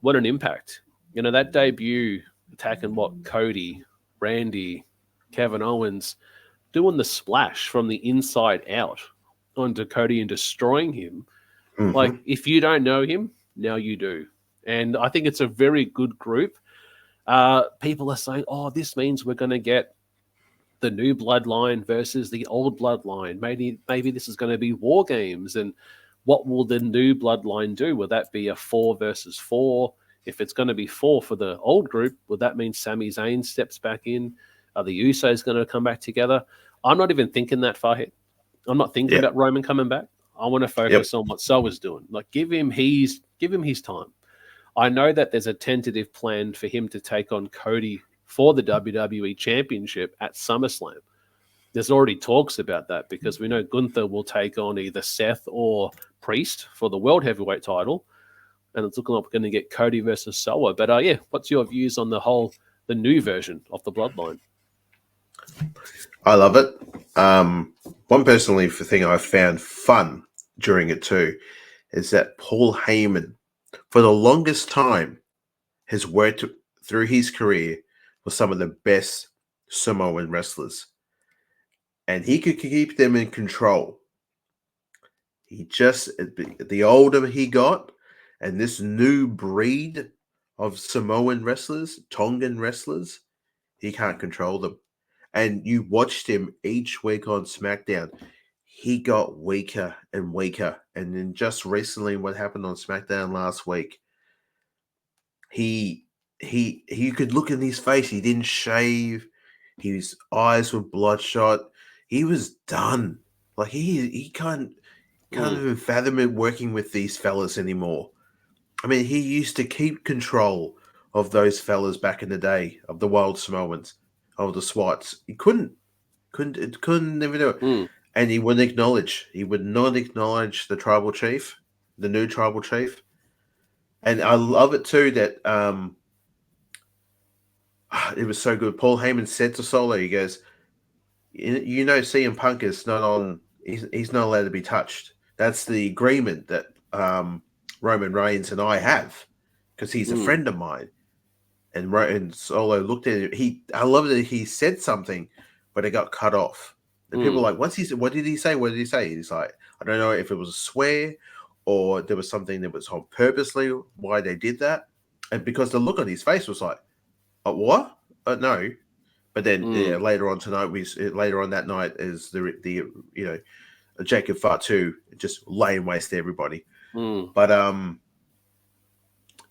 what an impact. That debut attacking Cody, Randy, Kevin Owens, doing the splash from the inside out onto Cody and destroying him. Mm-hmm. Like, if you don't know him, now you do. And I think it's a very good group. People are saying, this means we're going to get the new bloodline versus the old bloodline. Maybe this is going to be war games. And what will the new bloodline do? Will that be a 4 versus 4? If it's going to be 4 for the old group, would that mean Sami Zayn steps back in? Are the Usos going to come back together? I'm not even thinking that far ahead. I'm not thinking about Roman coming back. I want to focus on what Soa's doing. Like, give him his time. I know that there's a tentative plan for him to take on Cody for the WWE Championship at SummerSlam. There's already talks about that because we know Gunther will take on either Seth or Priest for the World Heavyweight title. And it's looking like we're going to get Cody versus Soa. But what's your views on the new version of the Bloodline? I love it. One personally thing I found fun during it too is that Paul Heyman, for the longest time, has worked through his career with some of the best Samoan wrestlers, and he could keep them in control. The older he got, and this new breed of Samoan wrestlers, Tongan wrestlers, he can't control them. And you watched him each week on SmackDown. He got weaker and weaker. And then just recently, what happened on SmackDown last week, he could look in his face. He didn't shave. His eyes were bloodshot. He was done. Like he can't even fathom it working with these fellas anymore. I mean, he used to keep control of those fellas back in the day, of the Wild Samoans, of the SWATs. He couldn't never do it. And he wouldn't acknowledge. He would not acknowledge the tribal chief, the new tribal chief. And I love it too that it was so good. Paul Heyman said to Solo, he goes, CM Punk is not on. He's not allowed to be touched. That's the agreement that Roman Reigns and I have, because he's a friend of mine. And Solo looked at it. I love that he said something, but it got cut off. And people were like, what did he say? What did he say? He's like, I don't know if it was a swear or there was something that was on purposely why they did that. And because the look on his face was like, what? No. But then later on that night is the Jacob Fatu just laying waste to everybody. But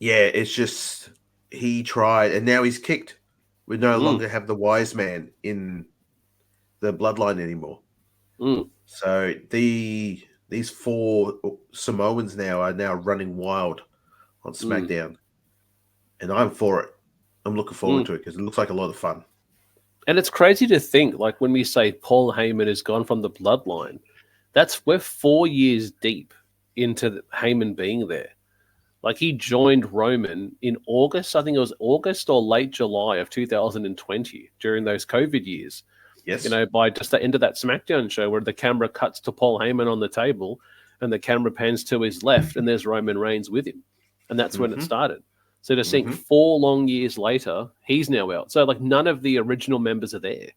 it's just he tried and now he's kicked. We no longer have the wise man in the bloodline anymore. So these 4 Samoans now are running wild on SmackDown. And I'm for it. I'm looking forward to it because it looks like a lot of fun. And it's crazy to think, like when we say Paul Heyman has gone from the bloodline, we're 4 years deep into Heyman being there. Like, he joined Roman in August. I think it was August or late July of 2020 during those COVID years. Yes. You know, by just the end of that SmackDown show where the camera cuts to Paul Heyman on the table and the camera pans to his left and there's Roman Reigns with him. And that's when it started. So to think 4 long years later, he's now out. So, like, none of the original members are there.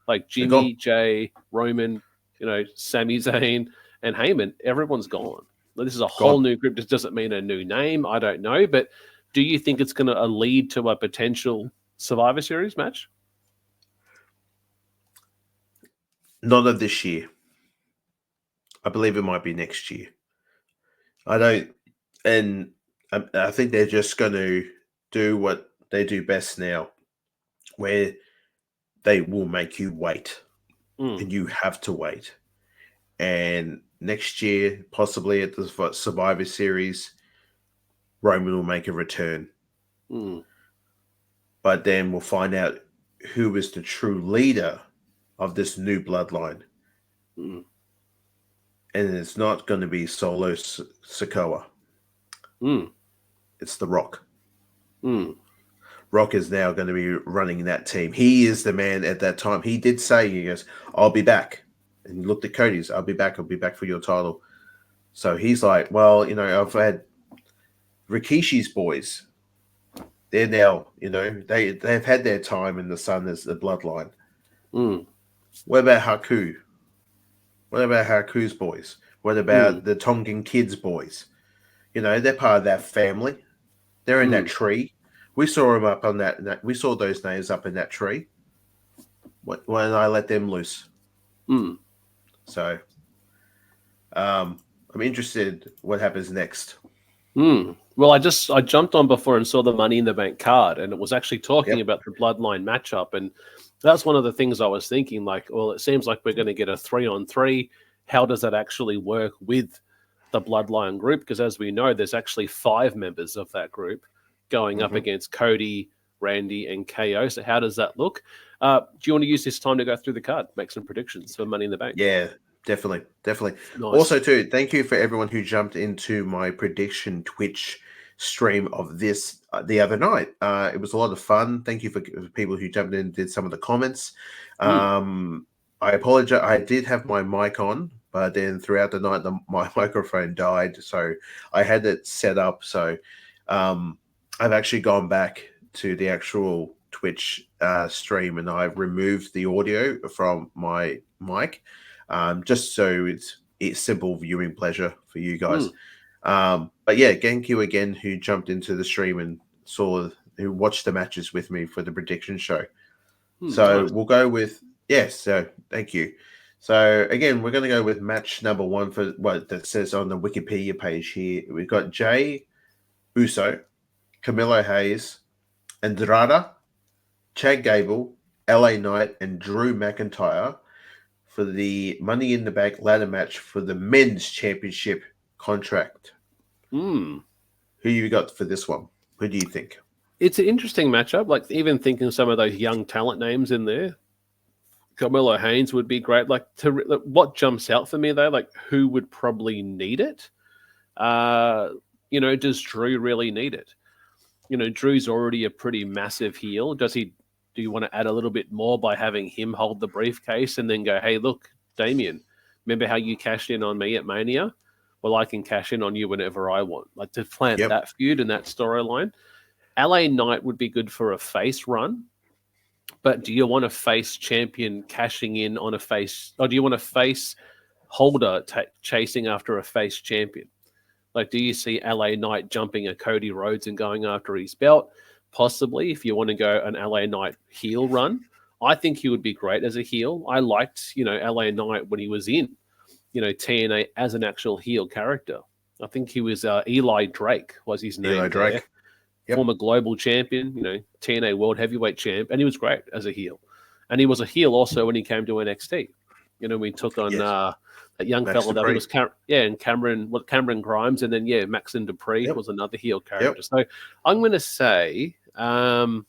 Like Jimmy, Jay, Roman, you know, Sami Zayn, and Heyman, everyone's gone. This is a whole new group. This doesn't mean a new name. I don't know. But do you think it's going to lead to a potential Survivor Series match? Not of this year. I believe it might be next year. I don't. And I think they're just going to do what they do best now, where they will make you wait. And you have to wait. And next year, possibly at the Survivor Series, Roman will make a return. But then we'll find out who is the true leader of this new bloodline. And it's not going to be Solo Sikoa. It's The Rock. Rock is now going to be running that team. He is the man at that time. He did say, he goes, I'll be back. And he looked at Cody's, I'll be back for your title. So he's like, well, you know, I've had Rikishi's boys. They're now, you know, they've had their time in the sun as the bloodline. What about Haku? What about Haku's boys? What about the Tongan Kids boys? You know, they're part of that family. They're in that tree. We saw them up on that. We saw those names up in that tree when I let them loose. So, I'm interested what happens next. Well, I jumped on before and saw the Money in the Bank card, and it was actually talking about the Bloodline matchup, and that's one of the things I was thinking. Like, well, it seems like we're going to get a 3-on-3. How does that actually work with the Bloodline group? Because as we know, there's actually 5 members of that group going up against Cody, Randy, and KO. So how does that look? Do you want to use this time to go through the card, make some predictions for Money in the Bank? Yeah, definitely. Nice. Also, too, thank you for everyone who jumped into my prediction Twitch stream of this the other night. It was a lot of fun. Thank you for people who jumped in and did some of the comments. I apologize. I did have my mic on, but then throughout the night, my microphone died. So I had it set up. So I've actually gone back to the actual Twitch stream, and I've removed the audio from my mic, just so it's simple viewing pleasure for you guys. But yeah, thank you again who jumped into the stream and who watched the matches with me for the prediction show. So nice. We'll go with so thank you. So again, we're going to go with match number 1 for what that says on the Wikipedia page here. We've got Jay Uso, Camilo Hayes, Andrade, Chad Gable, LA Knight, and Drew McIntyre for the Money in the Bank ladder match for the men's championship contract. Who you got for this one? Who do you think? It's an interesting matchup. Like, even thinking some of those young talent names in there, Carmelo Hayes would be great. Like, what jumps out for me though, like, who would probably need it? You know, does Drew really need it? You know, Drew's already a pretty massive heel. Do you want to add a little bit more by having him hold the briefcase and then go, hey, look, Damian, remember how you cashed in on me at Mania? Well, I can cash in on you whenever I want. Like, to plant that feud and that storyline. LA Knight would be good for a face run. But do you want a face champion cashing in on a face, or do you want a face holder chasing after a face champion? Like, do you see LA Knight jumping a Cody Rhodes and going after his belt? Possibly, if you want to go an LA Knight heel run. I think he would be great as a heel. I liked, you know, LA Knight when he was in, you know, TNA as an actual heel character. I think he was Eli Drake was his name. Eli Drake. Former global champion, you know, TNA World Heavyweight Champ, and he was great as a heel. And he was a heel also when he came to NXT. You know, we took on that young fella that was Cameron Grimes, and then Maxon Dupree was another heel character. So I'm going to say, part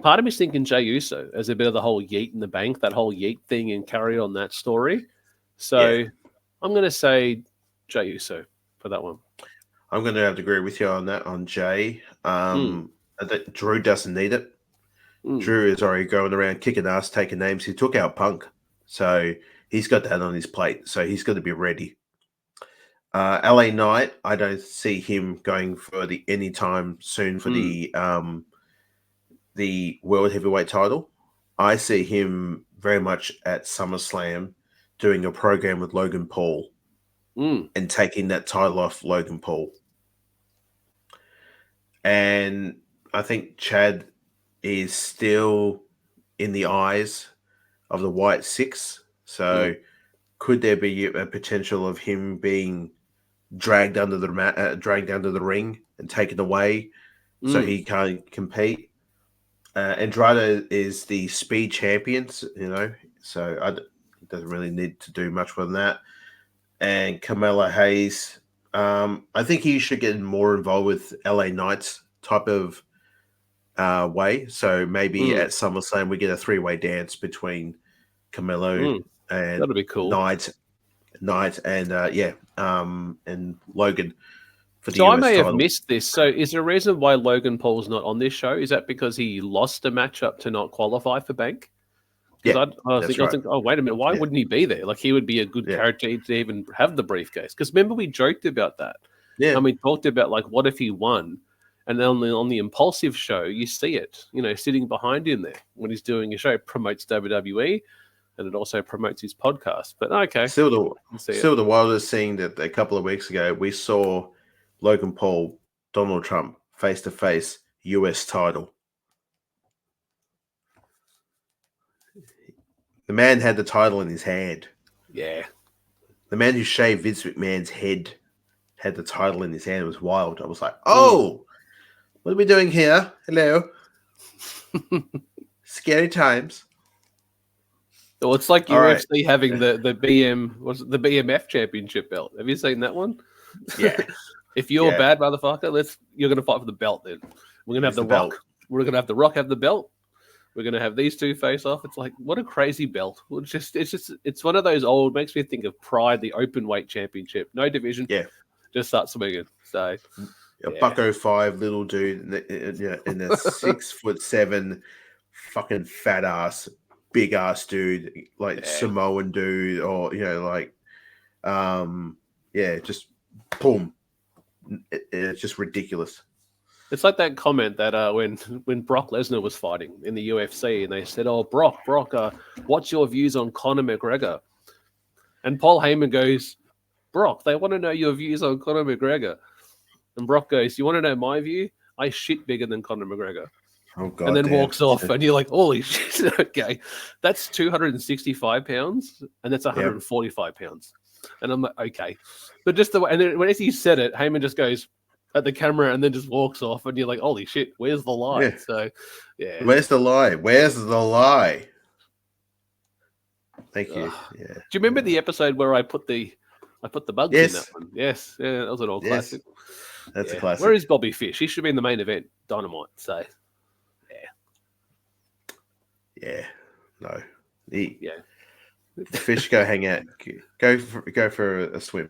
of me is thinking Jey Uso as a bit of the whole Yeet in the Bank, that whole Yeet thing, and carry on that story. So I'm going to say Jey Uso for that one. I'm going to have to agree with you on that, on Jay. I think Drew doesn't need it. Drew is already going around kicking ass, taking names. He took out Punk, so he's got that on his plate. So he's going to be ready. LA Knight, I don't see him going for the anytime soon for the World Heavyweight title. I see him very much at SummerSlam doing a program with Logan Paul and taking that title off Logan Paul. And I think Chad is still in the eyes of the White Six. So could there be a potential of him being dragged under the ring and taken away so he can't compete? Andrade is the speed champion, so he doesn't really need to do much more than that. And Carmelo Hayes, I think he should get more involved with LA Knights type of way. So maybe at SummerSlam we get a 3-way dance between Carmelo and that'd be cool. Knight and Logan. So I may have missed this. So is there a reason why Logan Paul's not on this show? Is that because he lost a matchup to not qualify for Bank? Yeah, I think, oh, wait a minute. Why wouldn't he be there? Like, he would be a good character to even have the briefcase. Because remember, we joked about that. Yeah. And we talked about, like, what if he won? And then on the Impulsive show, you see it, sitting behind him there when he's doing a show. It promotes WWE, and it also promotes his podcast. But, okay. Still the wildest thing that a couple of weeks ago, we saw Logan Paul, Donald Trump, face-to-face, US title. The man had the title in his hand. Yeah. The man who shaved Vince McMahon's head had the title in his hand. It was wild. I was like, oh, what are we doing here? Hello. Scary times. Well, it's like UFC having the BMF championship belt. Have you seen that one? Yeah. If you're a bad motherfucker, you're going to fight for the belt then. We're going to have the Rock. We're going to have the Rock have the belt. We're going to have these two face off. It's like, what a crazy belt. It's one of those old, makes me think of Pride, the open weight championship. No division. Yeah. Just start swinging. So, $105 little dude in a 6'7" fucking fat ass, big ass dude, like Samoan dude, or, just boom. It's just ridiculous. It's like that comment that when Brock Lesnar was fighting in the UFC, and they said, "Oh, Brock, what's your views on Conor McGregor?" And Paul Heyman goes, "Brock, they want to know your views on Conor McGregor." And Brock goes, "You want to know my view? I shit bigger than Conor McGregor." Oh God! And then walks off, and you're like, "Holy shit!" Okay, that's 265 pounds, and that's 145 pounds. And I'm like, okay, but just the way, and then when he said it, Heyman just goes at the camera and then just walks off, and you're like, holy shit, where's the lie? Yeah. So, yeah. Where's the lie? Where's the lie? Thank you. Yeah. Do you remember the episode where I put the bugs in that one? Yes. Yeah, that was an old classic. That's a classic. Where is Bobby Fish? He should be in the main event, Dynamite. So, yeah. No. Fish, go hang out. Go for a swim.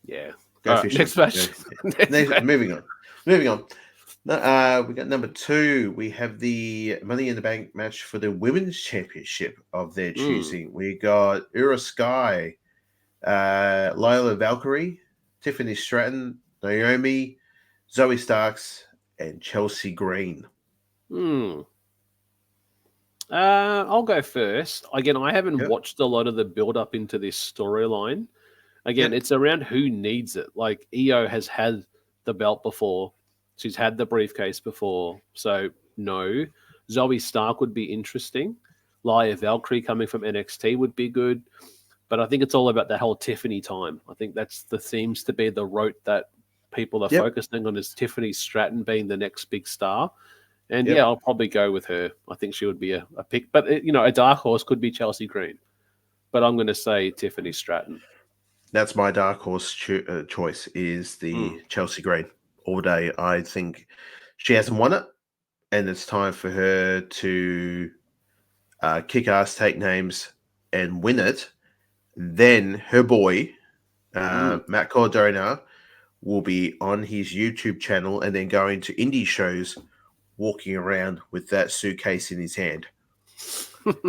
Yeah. Go fishing. Next match. Moving on. We got number 2. We have the Money in the Bank match for the Women's Championship of their choosing. We got Ura Sky, Lila Valkyrie, Tiffany Stratton, Naomi, Zoe Starks, and Chelsea Green. I'll go first. Again, I haven't watched a lot of the build-up into this storyline. Again, it's around who needs it. Like, Io has had the belt before. She's had the briefcase before. So, no. Zoe Stark would be interesting. Laya Valkyrie coming from NXT would be good. But I think it's all about that whole Tiffany time. I think seems to be the route that people are focusing on, is Tiffany Stratton being the next big star. And I'll probably go with her. I think she would be a pick. But, a dark horse could be Chelsea Green. But I'm going to say Tiffany Stratton. That's my dark horse choice, is the Chelsea Green all day. I think she hasn't won it, and it's time for her to kick ass, take names, and win it. Then her boy, Matt Cardona, will be on his YouTube channel and then going to indie shows, walking around with that suitcase in his hand.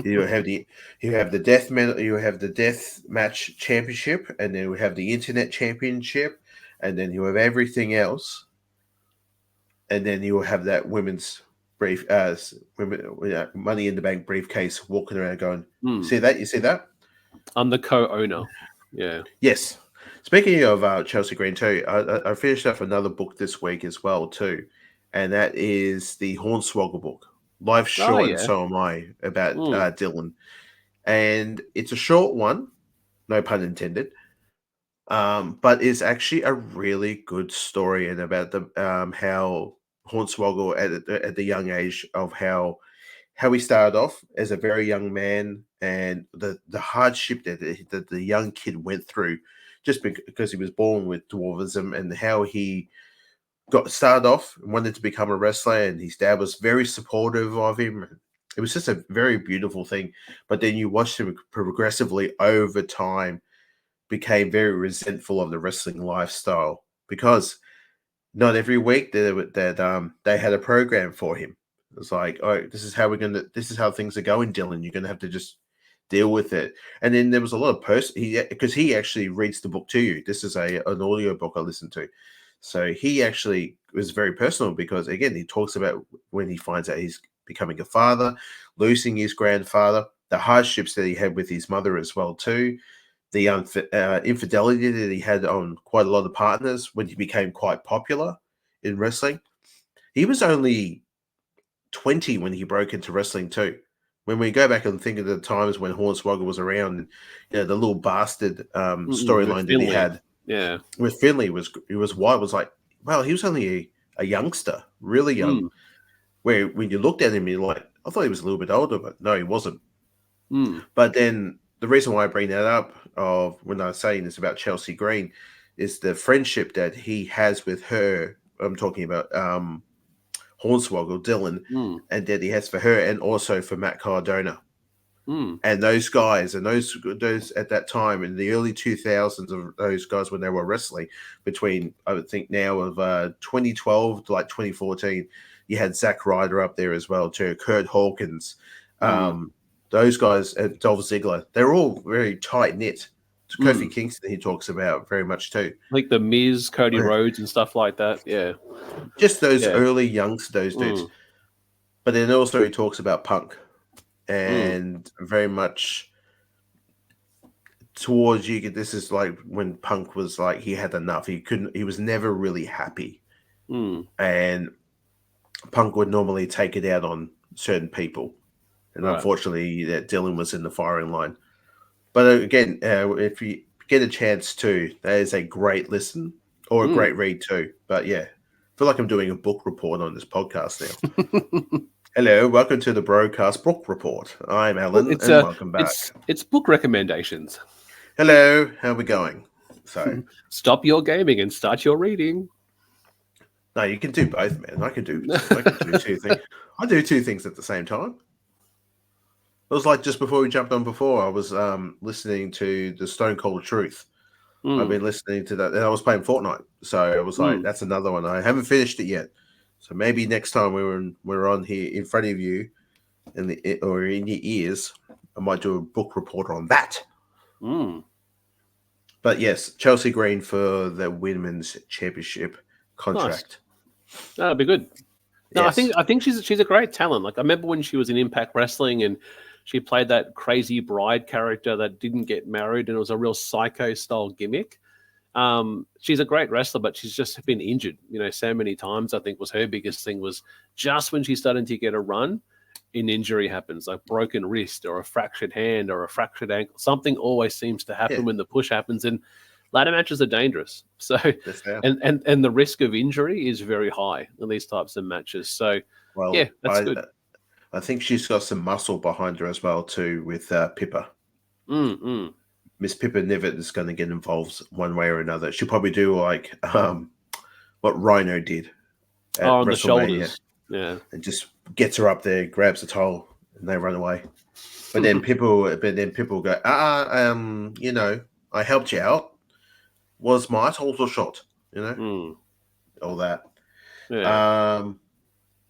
You have the death match championship, and then we have the internet championship, and then you have everything else, and then you will have that women's Money in the Bank briefcase walking around going, see that? You see that? I'm the co-owner. Yeah. Yes. Speaking of Chelsea Green too, I finished off another book this week as well too, and that is the Hornswoggle book. Life's short and so am I, about Dylan. And it's a short one, no pun intended, but it's actually a really good story and about the how Hornswoggle at the young age of how he started off as a very young man and the hardship that the young kid went through just because he was born with dwarfism, and how he got started off and wanted to become a wrestler, and his dad was very supportive of him. It was just a very beautiful thing. But then you watched him progressively over time became very resentful of the wrestling lifestyle, because not every week that they had a program for him. It was like, oh, this is how things are going, Dylan. You're gonna have to just deal with it. And then there was a lot of because he actually reads the book to you. This is an audio book I listened to. So he actually was very personal, because again, he talks about when he finds out he's becoming a father, losing his grandfather, the hardships that he had with his mother as well too, the infidelity that he had on quite a lot of partners when he became quite popular in wrestling. He was only 20 when he broke into wrestling too. When we go back and think of the times when Hornswoggle was around, the little bastard storyline that he had. Yeah, with Finley was wild. It was like, well, he was only a youngster, really young. Where when you looked at him, you're like, I thought he was a little bit older, but no, he wasn't. But then the reason why I bring that up of when I was saying this about Chelsea Green is the friendship that he has with her. I'm talking about Hornswoggle, Dylan, and that he has for her, and also for Matt Cardona. And those guys, and those at that time in the early 2000s, of those guys when they were wrestling, between I would think now of 2012 to like 2014, you had Zack Ryder up there as well too, Kurt Hawkins, those guys, and Dolph Ziggler. They're all very tight knit. Kofi Kingston he talks about very much too, like the Miz, Cody Rhodes, and stuff like that. Yeah, just those early youngs, those dudes. But then also he talks about Punk. And very much towards you. This is like when Punk was like, he had enough. He was never really happy. And Punk would normally take it out on certain people. And unfortunately, that Dylan was in the firing line. But again, if you get a chance to, that is a great listen or a great read too. But yeah, I feel like I'm doing a book report on this podcast now. Hello, welcome to the BroKast Book Report. I'm Alan, and welcome back. It's book recommendations. Hello, how are we going? So, stop your gaming and start your reading. No, you can do both, man. I can do two things. I do two things at the same time. It was like just before we jumped on before, I was listening to the Stone Cold Truth. I've been listening to that, and I was playing Fortnite. So it was like, that's another one. I haven't finished it yet. So maybe next time we're on here in front of you, or in your ears, I might do a book report on that. But yes, Chelsea Green for the Women's Championship contract. Nice. That'd be good. No, yes. I think she's a great talent. Like I remember when she was in Impact Wrestling and she played that crazy bride character that didn't get married, and it was a real psycho style gimmick. She's a great wrestler, but she's just been injured, so many times. I think was her biggest thing was just when she's starting to get a run, an injury happens, like broken wrist or a fractured hand or a fractured ankle. Something always seems to happen when the push happens, and ladder matches are dangerous. So, and the risk of injury is very high in these types of matches. So, that's good. I think she's got some muscle behind her as well too with Pippa. Miss Pippa never is going to get involved one way or another. She'll probably do like what Rhino did at on WrestleMania. The shoulders. Yeah. And just gets her up there, grabs the towel, and they run away. But then people go, I helped you out. Was my title shot? all that. Yeah.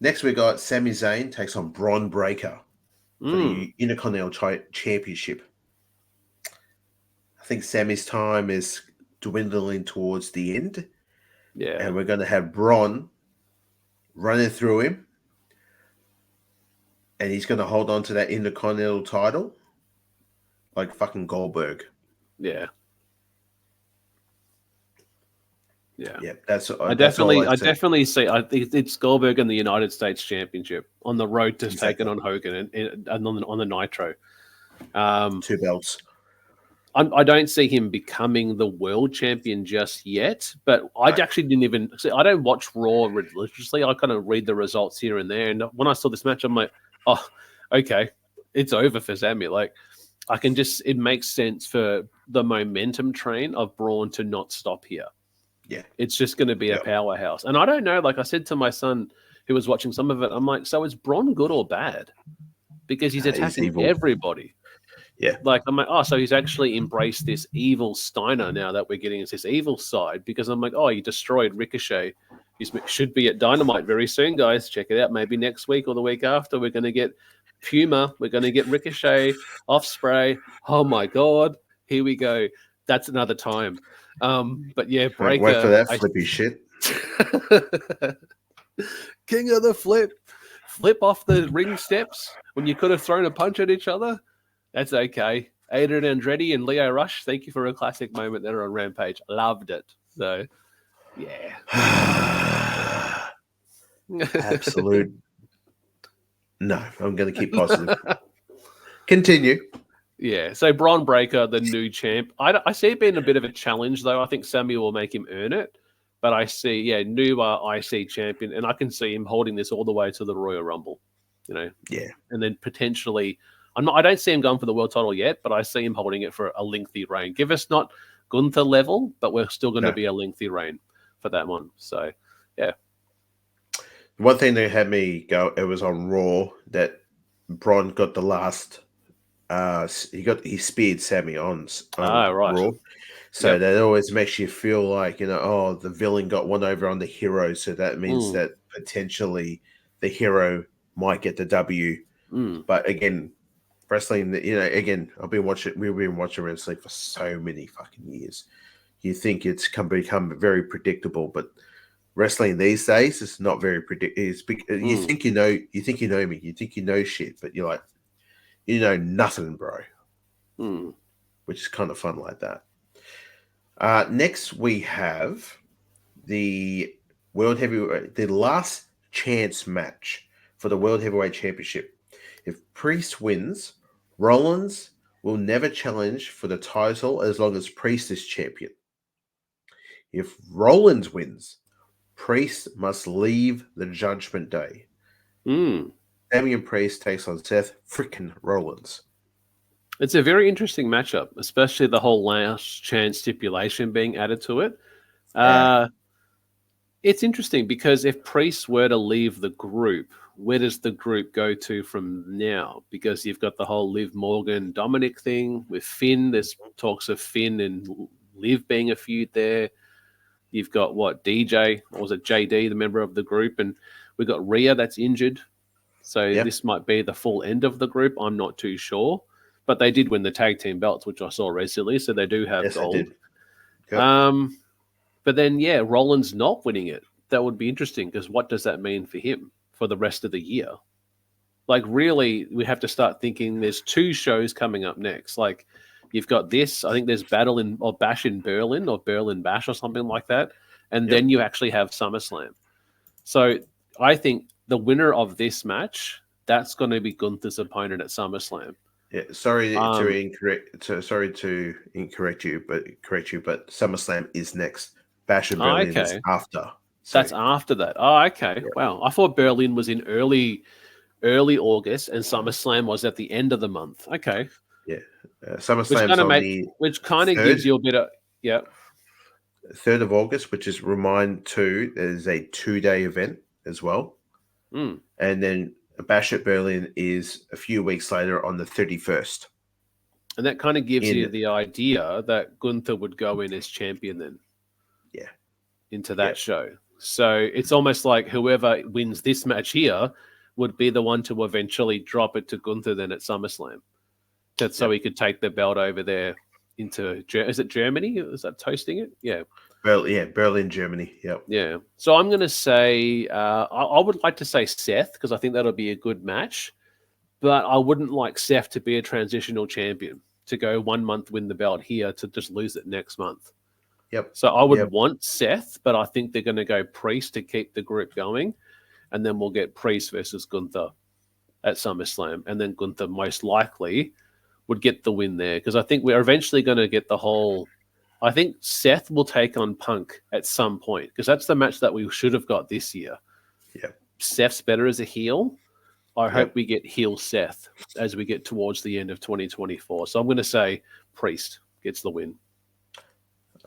Next we got Sami Zayn takes on Bron Breakker for the Intercontinental Championship. I think Sami's time is dwindling towards the end. Yeah. And we're going to have Bron running through him. And he's going to hold on to that Intercontinental title like fucking Goldberg. Yeah. Yeah. Yeah, that's I definitely see. I think it's Goldberg and the United States Championship on the road to taking on Hogan and on the Nitro. 2 belts. I don't see him becoming the world champion just yet, but I actually didn't even see. I don't watch Raw religiously. I kind of read the results here and there, and when I saw this match, I'm like, oh, okay, it's over for Sami. Like, I can just, it makes sense for the momentum train of Braun to not stop here. Yeah. It's just going to be a powerhouse. And I don't know, like I said to my son who was watching some of it, I'm like, so is Braun good or bad? Because he's attacking everybody. Yeah. Like, I'm like, oh, so he's actually embraced this evil Steiner now that we're getting this evil side. Because I'm like, oh, he destroyed Ricochet. He should be at Dynamite very soon, guys. Check it out. Maybe next week or the week after, we're going to get Puma. We're going to get Ricochet, Ospreay. Oh, my God. Here we go. That's another time. But yeah, Breakker. Wait for that flippy shit. King of the flip. Flip off the ring steps when you could have thrown a punch at each other. That's okay. Adrian Andretti and Leo Rush, thank you for a classic moment there on Rampage. Loved it. So, yeah. Absolute. No, I'm going to keep positive. Continue. Yeah, so Bron Breakker, the new champ. I see it being a bit of a challenge, though. I think Sami will make him earn it. But I see, new IC champion, and I can see him holding this all the way to the Royal Rumble. Yeah. And then potentially, I don't see him going for the world title yet, but I see him holding it for a lengthy reign. Give us not Gunther level, but we're still going to be a lengthy reign for that one. So, yeah. One thing that had me go, it was on Raw that Bron got the last. He speared Sami on Raw, so that always makes you feel like the villain got one over on the hero, so that means that potentially the hero might get the W. But again, wrestling, we've been watching wrestling for so many fucking years. You think it's become very predictable, but wrestling these days is not very predictable. You think you know me, you think you know shit, but you're like, you know nothing, bro. Which is kind of fun like that. Next, we have the last chance match for the World Heavyweight Championship. If Priest wins, Rollins will never challenge for the title as long as Priest is champion. If Rollins wins, Priest must leave the Judgment Day. Damian Priest takes on Seth frickin' Rollins. It's a very interesting matchup, especially the whole last chance stipulation being added to it. It's interesting because if Priest were to leave the group, where does the group go to from now? Because you've got the whole Liv Morgan Dominic thing with Finn. There's talks of Finn and Liv being a feud there. You've got DJ, or was it JD, the member of the group, and we've got Rhea that's injured. So this might be the full end of the group. I'm not too sure. But they did win the tag team belts, which I saw recently, so they do have gold. They did. Yep. But then, Rollins not winning it. That would be interesting, because what does that mean for him for the rest of the year? Like, really, we have to start thinking there's 2 shows coming up next. Like, you've got this. I think there's Bash in Berlin, or Berlin Bash or something like that. And then you actually have SummerSlam. So I think the winner of this match, that's going to be Gunther's opponent at SummerSlam. Yeah, sorry to incorrect you, but SummerSlam is next. Bash in Berlin is after. So. That's after that. Oh, okay. Yeah. Wow. I thought Berlin was in early August and SummerSlam was at the end of the month. Okay. Yeah. SummerSlam's which kind of gives you a bit of 3rd of August, which is there's a 2-day event as well. And then Bash at Berlin is a few weeks later on the 31st. And that kind of gives you the idea that Gunther would go in as champion then. Yeah. into that show. So it's almost like whoever wins this match here would be the one to eventually drop it to Gunther then at SummerSlam. So he could take the belt over there into, is it Germany? Is that hosting it? Yeah. Berlin, Germany. Yep. Yeah. So I'm going to say, I would like to say Seth, because I think that'll be a good match. But I wouldn't like Seth to be a transitional champion, to go 1 month, win the belt here, to just lose it next month. Yep. So I would want Seth, but I think they're going to go Priest to keep the group going. And then we'll get Priest versus Gunther at SummerSlam. And then Gunther most likely would get the win there, because I think we're eventually going to get the whole... I think Seth will take on Punk at some point, because that's the match that we should have got this year. Yeah. Seth's better as a heel. I hope we get heel Seth as we get towards the end of 2024. So I'm going to say Priest gets the win.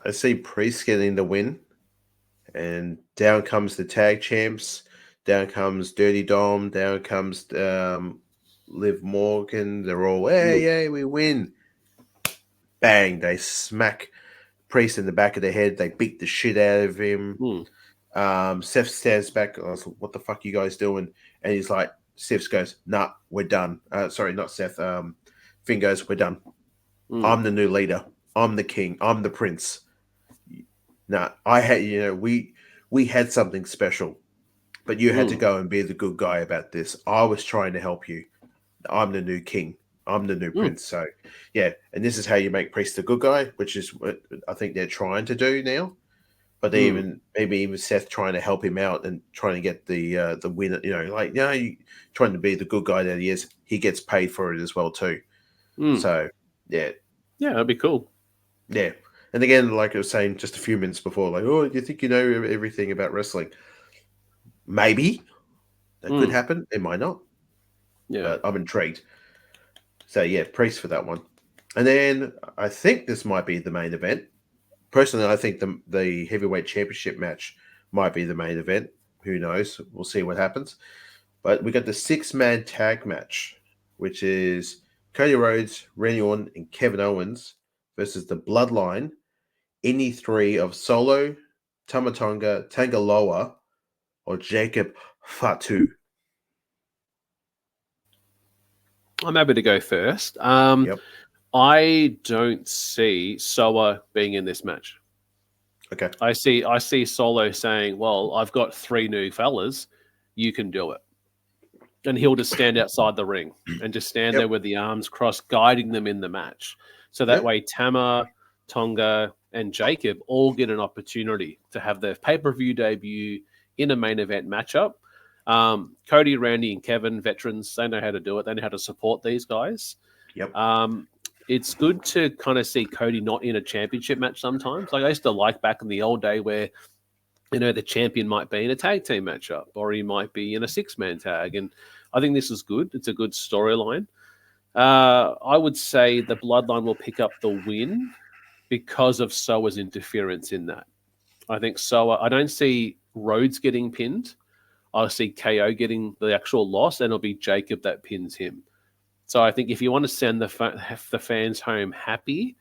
I see Priest getting the win. And down comes the tag champs. Down comes Dirty Dom. Down comes Liv Morgan. They're all, hey, we win. Bang, they smack Priest in the back of the head. They beat the shit out of him. Seth stands back. I was like, what the fuck you guys doing? And he's like, Seth goes, nah, we're done. Sorry, not Seth. Finn goes, we're done. I'm the new leader. I'm the king. I'm the prince. Nah, I had, we had something special, but you had to go and be the good guy about this. I was trying to help you. I'm the new king. I'm the new prince. So, yeah, and this is how you make Priest the good guy, which is what I think they're trying to do now. But they even Seth trying to help him out and trying to get the win. You trying to be the good guy that he is. He gets paid for it as well too. So yeah, that'd be cool. Yeah, and again, like I was saying just a few minutes before, like, oh, you think you know everything about wrestling? Maybe that could happen. It might not. Yeah, but I'm intrigued. So yeah, Priest for that one, and then I think this might be the main event. Personally, I think the heavyweight championship match might be the main event. Who knows? We'll see what happens. But we got the 6-man tag match, which is Cody Rhodes, Randy Orton, and Kevin Owens versus the Bloodline, any three of Solo, Tama Tonga, Tangaloa, or Jacob Fatu. I'm happy to go first. I don't see Soa being in this match. Okay. I see Solo saying, well, I've got 3 new fellas. You can do it. And he'll just stand outside the ring and just stand there with the arms crossed, guiding them in the match. So that way Tama, Tonga, and Jacob all get an opportunity to have their pay-per-view debut in a main event matchup. Cody, Randy, and Kevin, veterans, they know how to do it. They know how to support these guys. Yep. It's good to kind of see Cody not in a championship match sometimes. Like I used to like back in the old day where, the champion might be in a tag team matchup or he might be in a 6-man tag. And I think this is good. It's a good storyline. I would say the Bloodline will pick up the win because of Soa's interference in that. I think I don't see Rhodes getting pinned. I see KO getting the actual loss, and it'll be Jacob that pins him. So I think if you want to send the fans home happy,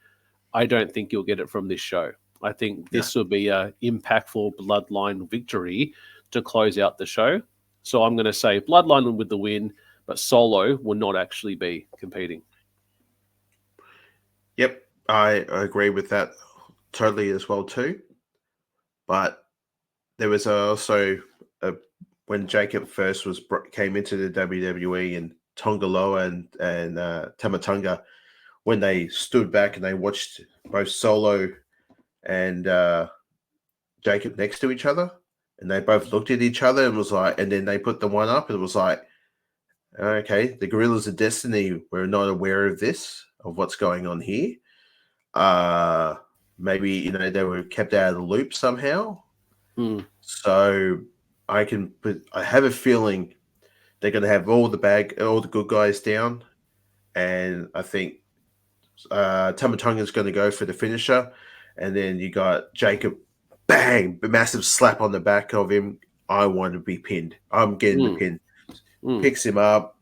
I don't think you'll get it from this show. I think this will be a impactful Bloodline victory to close out the show. So I'm going to say Bloodline with the win, but Solo will not actually be competing. Yep, I agree with that totally as well too. But there was also when Jacob first came into the WWE and Tongaloa and Tama Tonga, when they stood back and they watched both Solo and Jacob next to each other, and they both looked at each other and was like, and then they put the one up and it was like, okay, the Gorillas of Destiny were not aware of this, of what's going on here. Maybe, they were kept out of the loop somehow. So I have a feeling they're going to have all the good guys down. And I think Tama Tonga is going to go for the finisher. And then you got Jacob, bang, massive slap on the back of him. I want to be pinned. I'm getting the pin. Picks him up,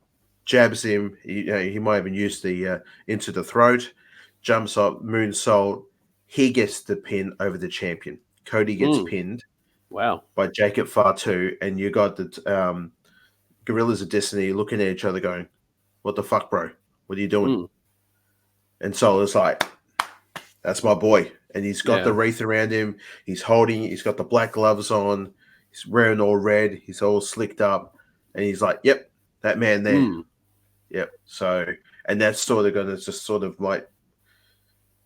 jabs him. He might even use the into the throat. Jumps up, moonsault. He gets the pin over the champion. Cody gets pinned Wow. by Jacob Fatu, and you got the Gorillas of Destiny looking at each other going, what the fuck, bro? What are you doing? And Solo's like, that's my boy. And he's got the wreath around him. He's got the black gloves on. He's wearing all red. He's all slicked up. And he's like, yep, that man there. Yep. So, and that's sort of going to just sort of like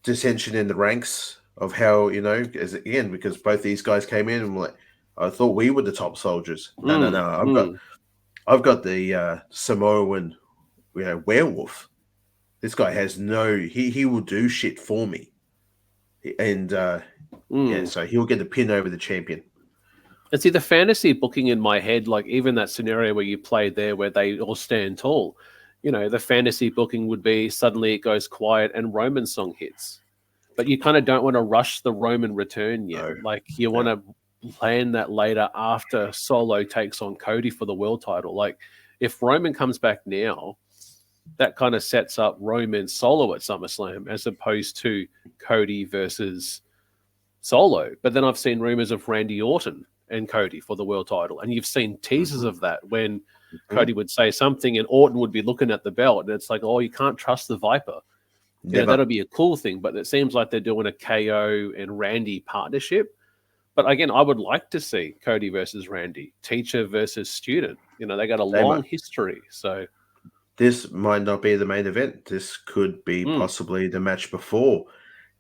dissension in the ranks of how, you know, because both these guys came in and were like, I thought we were the top soldiers. No. I've got the Samoan, werewolf. This guy has he will do shit for me. And so he'll get the pin over the champion. And see, the fantasy booking in my head, like even that scenario where you played there where they all stand tall, you know, the fantasy booking would be suddenly it goes quiet and Roman's song hits. But you kind of don't want to rush the Roman return yet. No. Like you want to plan that later after Solo takes on Cody for the world title. Like if Roman comes back now, that kind of sets up Roman Solo at SummerSlam as opposed to Cody versus Solo. But then I've seen rumors of Randy Orton and Cody for the world title. And you've seen teasers of that when Cody would say something and Orton would be looking at the belt. And it's like, oh, you can't trust the Viper. Yeah, that'll be a cool thing. But it seems like they're doing a KO and Randy partnership. But again, I would like to see Cody versus Randy, teacher versus student. You know, they got a long history. So this might not be the main event. This could be possibly the match before,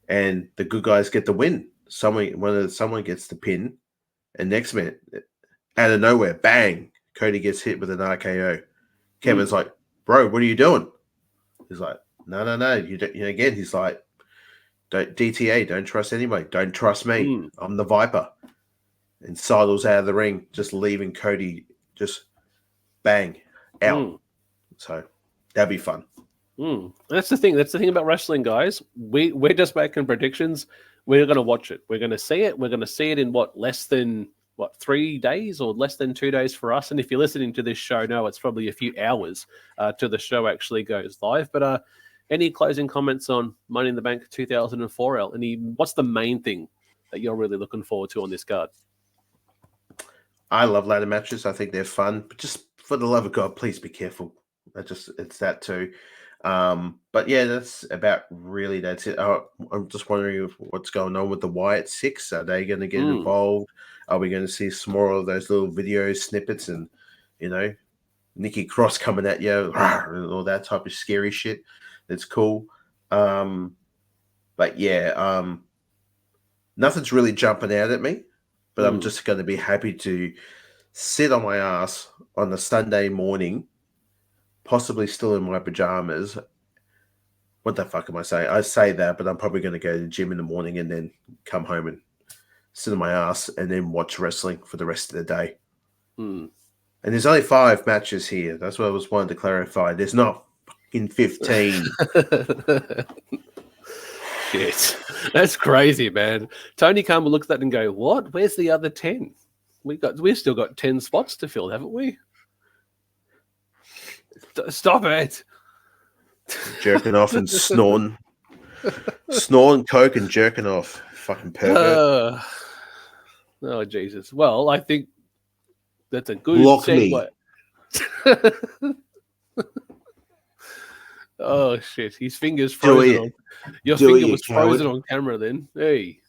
and the good guys get the win. Someone gets the pin, and next minute, out of nowhere, bang! Cody gets hit with an RKO. Kevin's like, "Bro, what are you doing?" He's like, "No. You don't." Again, he's like, "Don't DTA. Don't trust anybody. Don't trust me. I'm the Viper." And sidles out of the ring, just leaving Cody, just bang out. So that'd be fun. That's the thing. That's the thing about wrestling, guys. We're just making predictions. We're going to watch it. We're going to see it. We're going to see it in less than 3 days or less than 2 days for us. And if you're listening to this show now, it's probably a few hours till the show actually goes live. But any closing comments on Money in the Bank 2004? What's the main thing that you're really looking forward to on this card? I love ladder matches. I think they're fun. But just for the love of God, please be careful. It's that too. But yeah, that's it. I'm just wondering what's going on with the Wyatt Six. Are they going to get involved? Are we going to see some more of those little video snippets and, you know, Nikki Cross coming at you and all that type of scary shit? That's cool. But yeah, nothing's really jumping out at me, but I'm just going to be happy to sit on my ass on a Sunday morning, possibly still in my pajamas. What the fuck am I saying? I say that, but I'm probably going to go to the gym in the morning and then come home and sit on my ass and then watch wrestling for the rest of the day. And there's only 5 matches here. That's what I was wanting to clarify. There's not fucking 15. Shit. That's crazy, man. Tony Khan will look at that and go, what? Where's the other 10? We've still got 10 spots to fill, haven't we? Stop it. Jerking off and snoring. Snoring coke and jerking off. Fucking pervert. Oh, Jesus. Well, I think that's a good Lock segue. Me. Oh, shit. His finger's frozen. Your finger was frozen on camera then. Hey.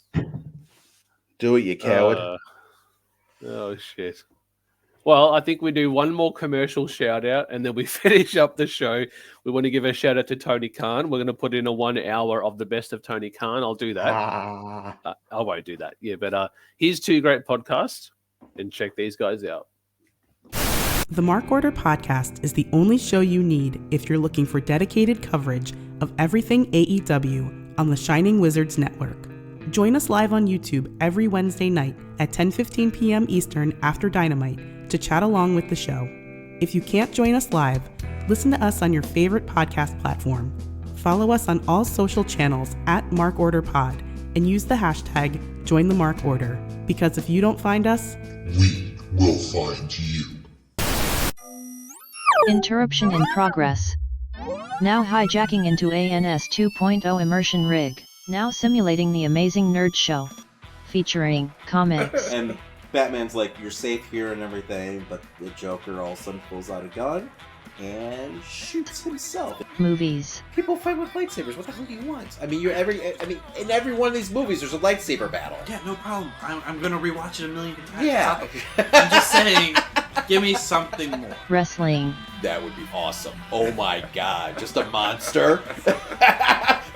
Do it, you coward. Oh, shit. Well, I think we do one more commercial shout out and then we finish up the show. We want to give a shout out to Tony Khan. We're going to put in a 1 hour of the best of Tony Khan. I'll do that. I won't do that. Yeah, but here's 2 great podcasts and check these guys out. The Mark Order Podcast is the only show you need if you're looking for dedicated coverage of everything AEW on the Shining Wizards Network. Join us live on YouTube every Wednesday night at 10:15 p.m. Eastern after Dynamite to chat along with the show. If you can't join us live, listen to us on your favorite podcast platform. Follow us on all social channels at Mark Order Pod and use the hashtag #JoinTheMarkOrder, because if you don't find us, we will find you. Interruption in progress. Now hijacking into ANS 2.0 immersion rig. Now simulating the amazing nerd show. featuring comics. And Batman's like, you're safe here and everything, but the Joker all of a sudden pulls out a gun and shoots himself. Movies. People fight with lightsabers. What the hell do you want? I mean, in every one of these movies, there's a lightsaber battle. Yeah, no problem. I'm gonna rewatch it a million times. Yeah. I'm just saying, give me something more. Wrestling. That would be awesome. Oh my god, just a monster.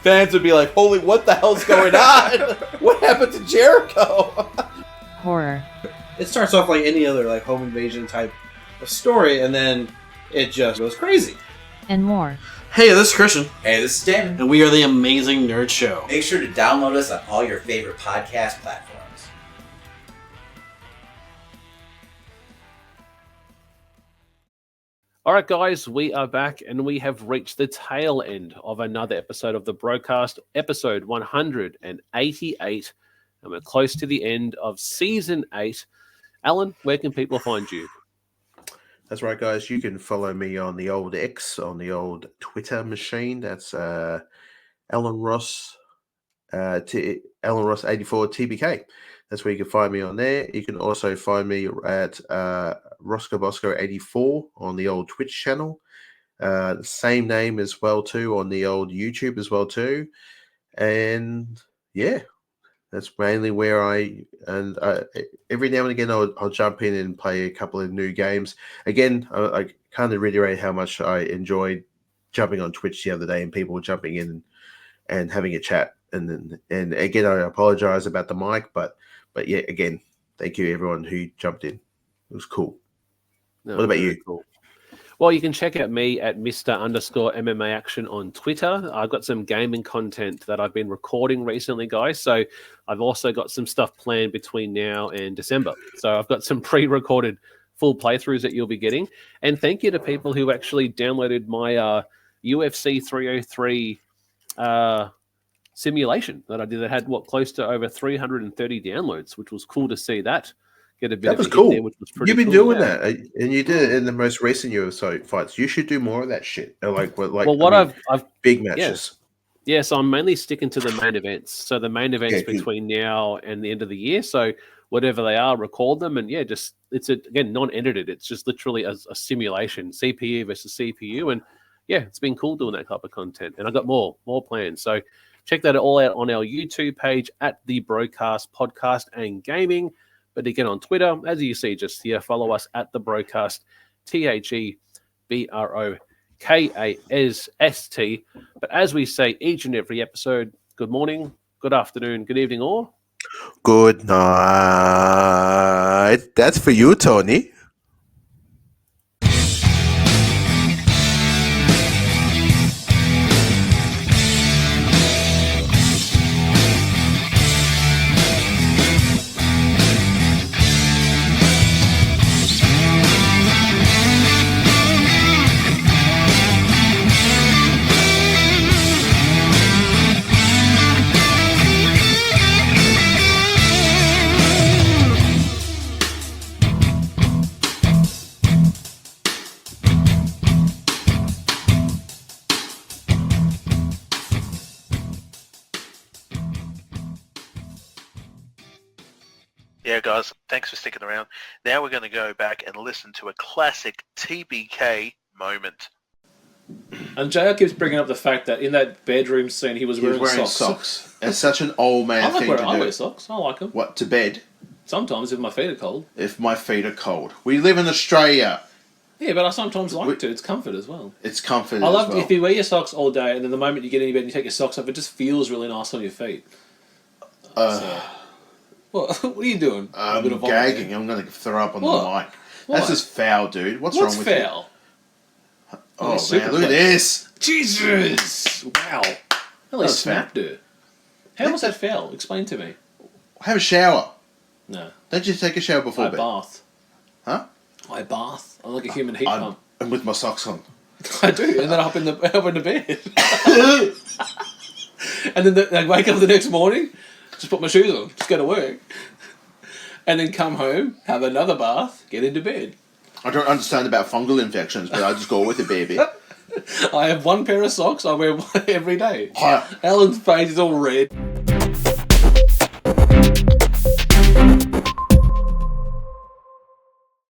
Fans would be like, holy, what the hell's going on? What happened to Jericho? Horror. It starts off like any other like home invasion type of story, and then it just goes crazy. And more. Hey, this is Christian. Hey, this is Damon. And we are the Amazing Nerd Show. Make sure to download us on all your favorite podcast platforms. All right, guys, we are back and we have reached the tail end of another episode of the BroKast, episode 188. And we're close to the end of season 8. Alan, where can people find you? That's right, guys. You can follow me on the old X, on the old Twitter machine. That's Alan Ross, Alan Ross 84 TBK. That's where you can find me on there. You can also find me at Roscoe Bosco 84 on the old Twitch channel. The same name as well too on the old YouTube as well too. And yeah, that's mainly where every now and again I'll jump in and play a couple of new games. Again, I can't reiterate how much I enjoyed jumping on Twitch the other day and people jumping in and having a chat. And again, I apologize about the mic, but yeah, again, thank you everyone who jumped in. It was cool. No, what about you? Cool. Well, you can check out me at Mr_MMA Action on Twitter. I've got some gaming content that I've been recording recently, guys. So I've also got some stuff planned between now and December. So I've got some pre-recorded full playthroughs that you'll be getting. And thank you to people who actually downloaded my UFC 303 simulation that I did. That had close to over 330 downloads, which was cool to see that. Get a bit that was of a cool. there, which was pretty You've been cool, doing that, and you did it in the most recent UFC fights. You should do more of that shit. I've big matches. Yeah, so I'm mainly sticking to the main events. So the main events between now and the end of the year. So whatever they are, record them, and it's again non-edited. It's just literally a simulation, CPU versus CPU, and yeah, it's been cool doing that type of content. And I got more plans. So check that all out on our YouTube page at the BroKast Podcast and Gaming. But again, on Twitter, as you see just here, follow us at the BroKast, TheBroKast. But as we say each and every episode, good morning, good afternoon, good evening, or good night. That's for you, Tony. Yeah, guys, thanks for sticking around. Now we're going to go back and listen to a classic TBK moment. And JR keeps bringing up the fact that in that bedroom scene he was wearing socks. It's such an old man thing to do. I wear socks. I like them. What, to bed? Sometimes if my feet are cold. If my feet are cold. We live in Australia. Yeah, but I sometimes like to. It's comfort as well. It's comfort I love if you wear your socks all day and then the moment you get in your bed and you take your socks off, it just feels really nice on your feet. What are you doing? I'm gagging. I'm going to throw up on the mic. That's just foul, dude. What's wrong with foul? You? Oh, man, look at this. Jesus! Wow. Really snapped her. How was that foul? Explain to me. Have a shower. No. Don't you take a shower before bed? I bath. Huh? I bath. I'm like a human heat pump. And with my socks on. I do, and then I hop in the bed. And then I wake up the next morning, just put my shoes on, just go to work. And then come home, have another bath, get into bed. I don't understand about fungal infections, but I just go with it, baby. I have one pair of socks I wear every day. Alan's face is all red.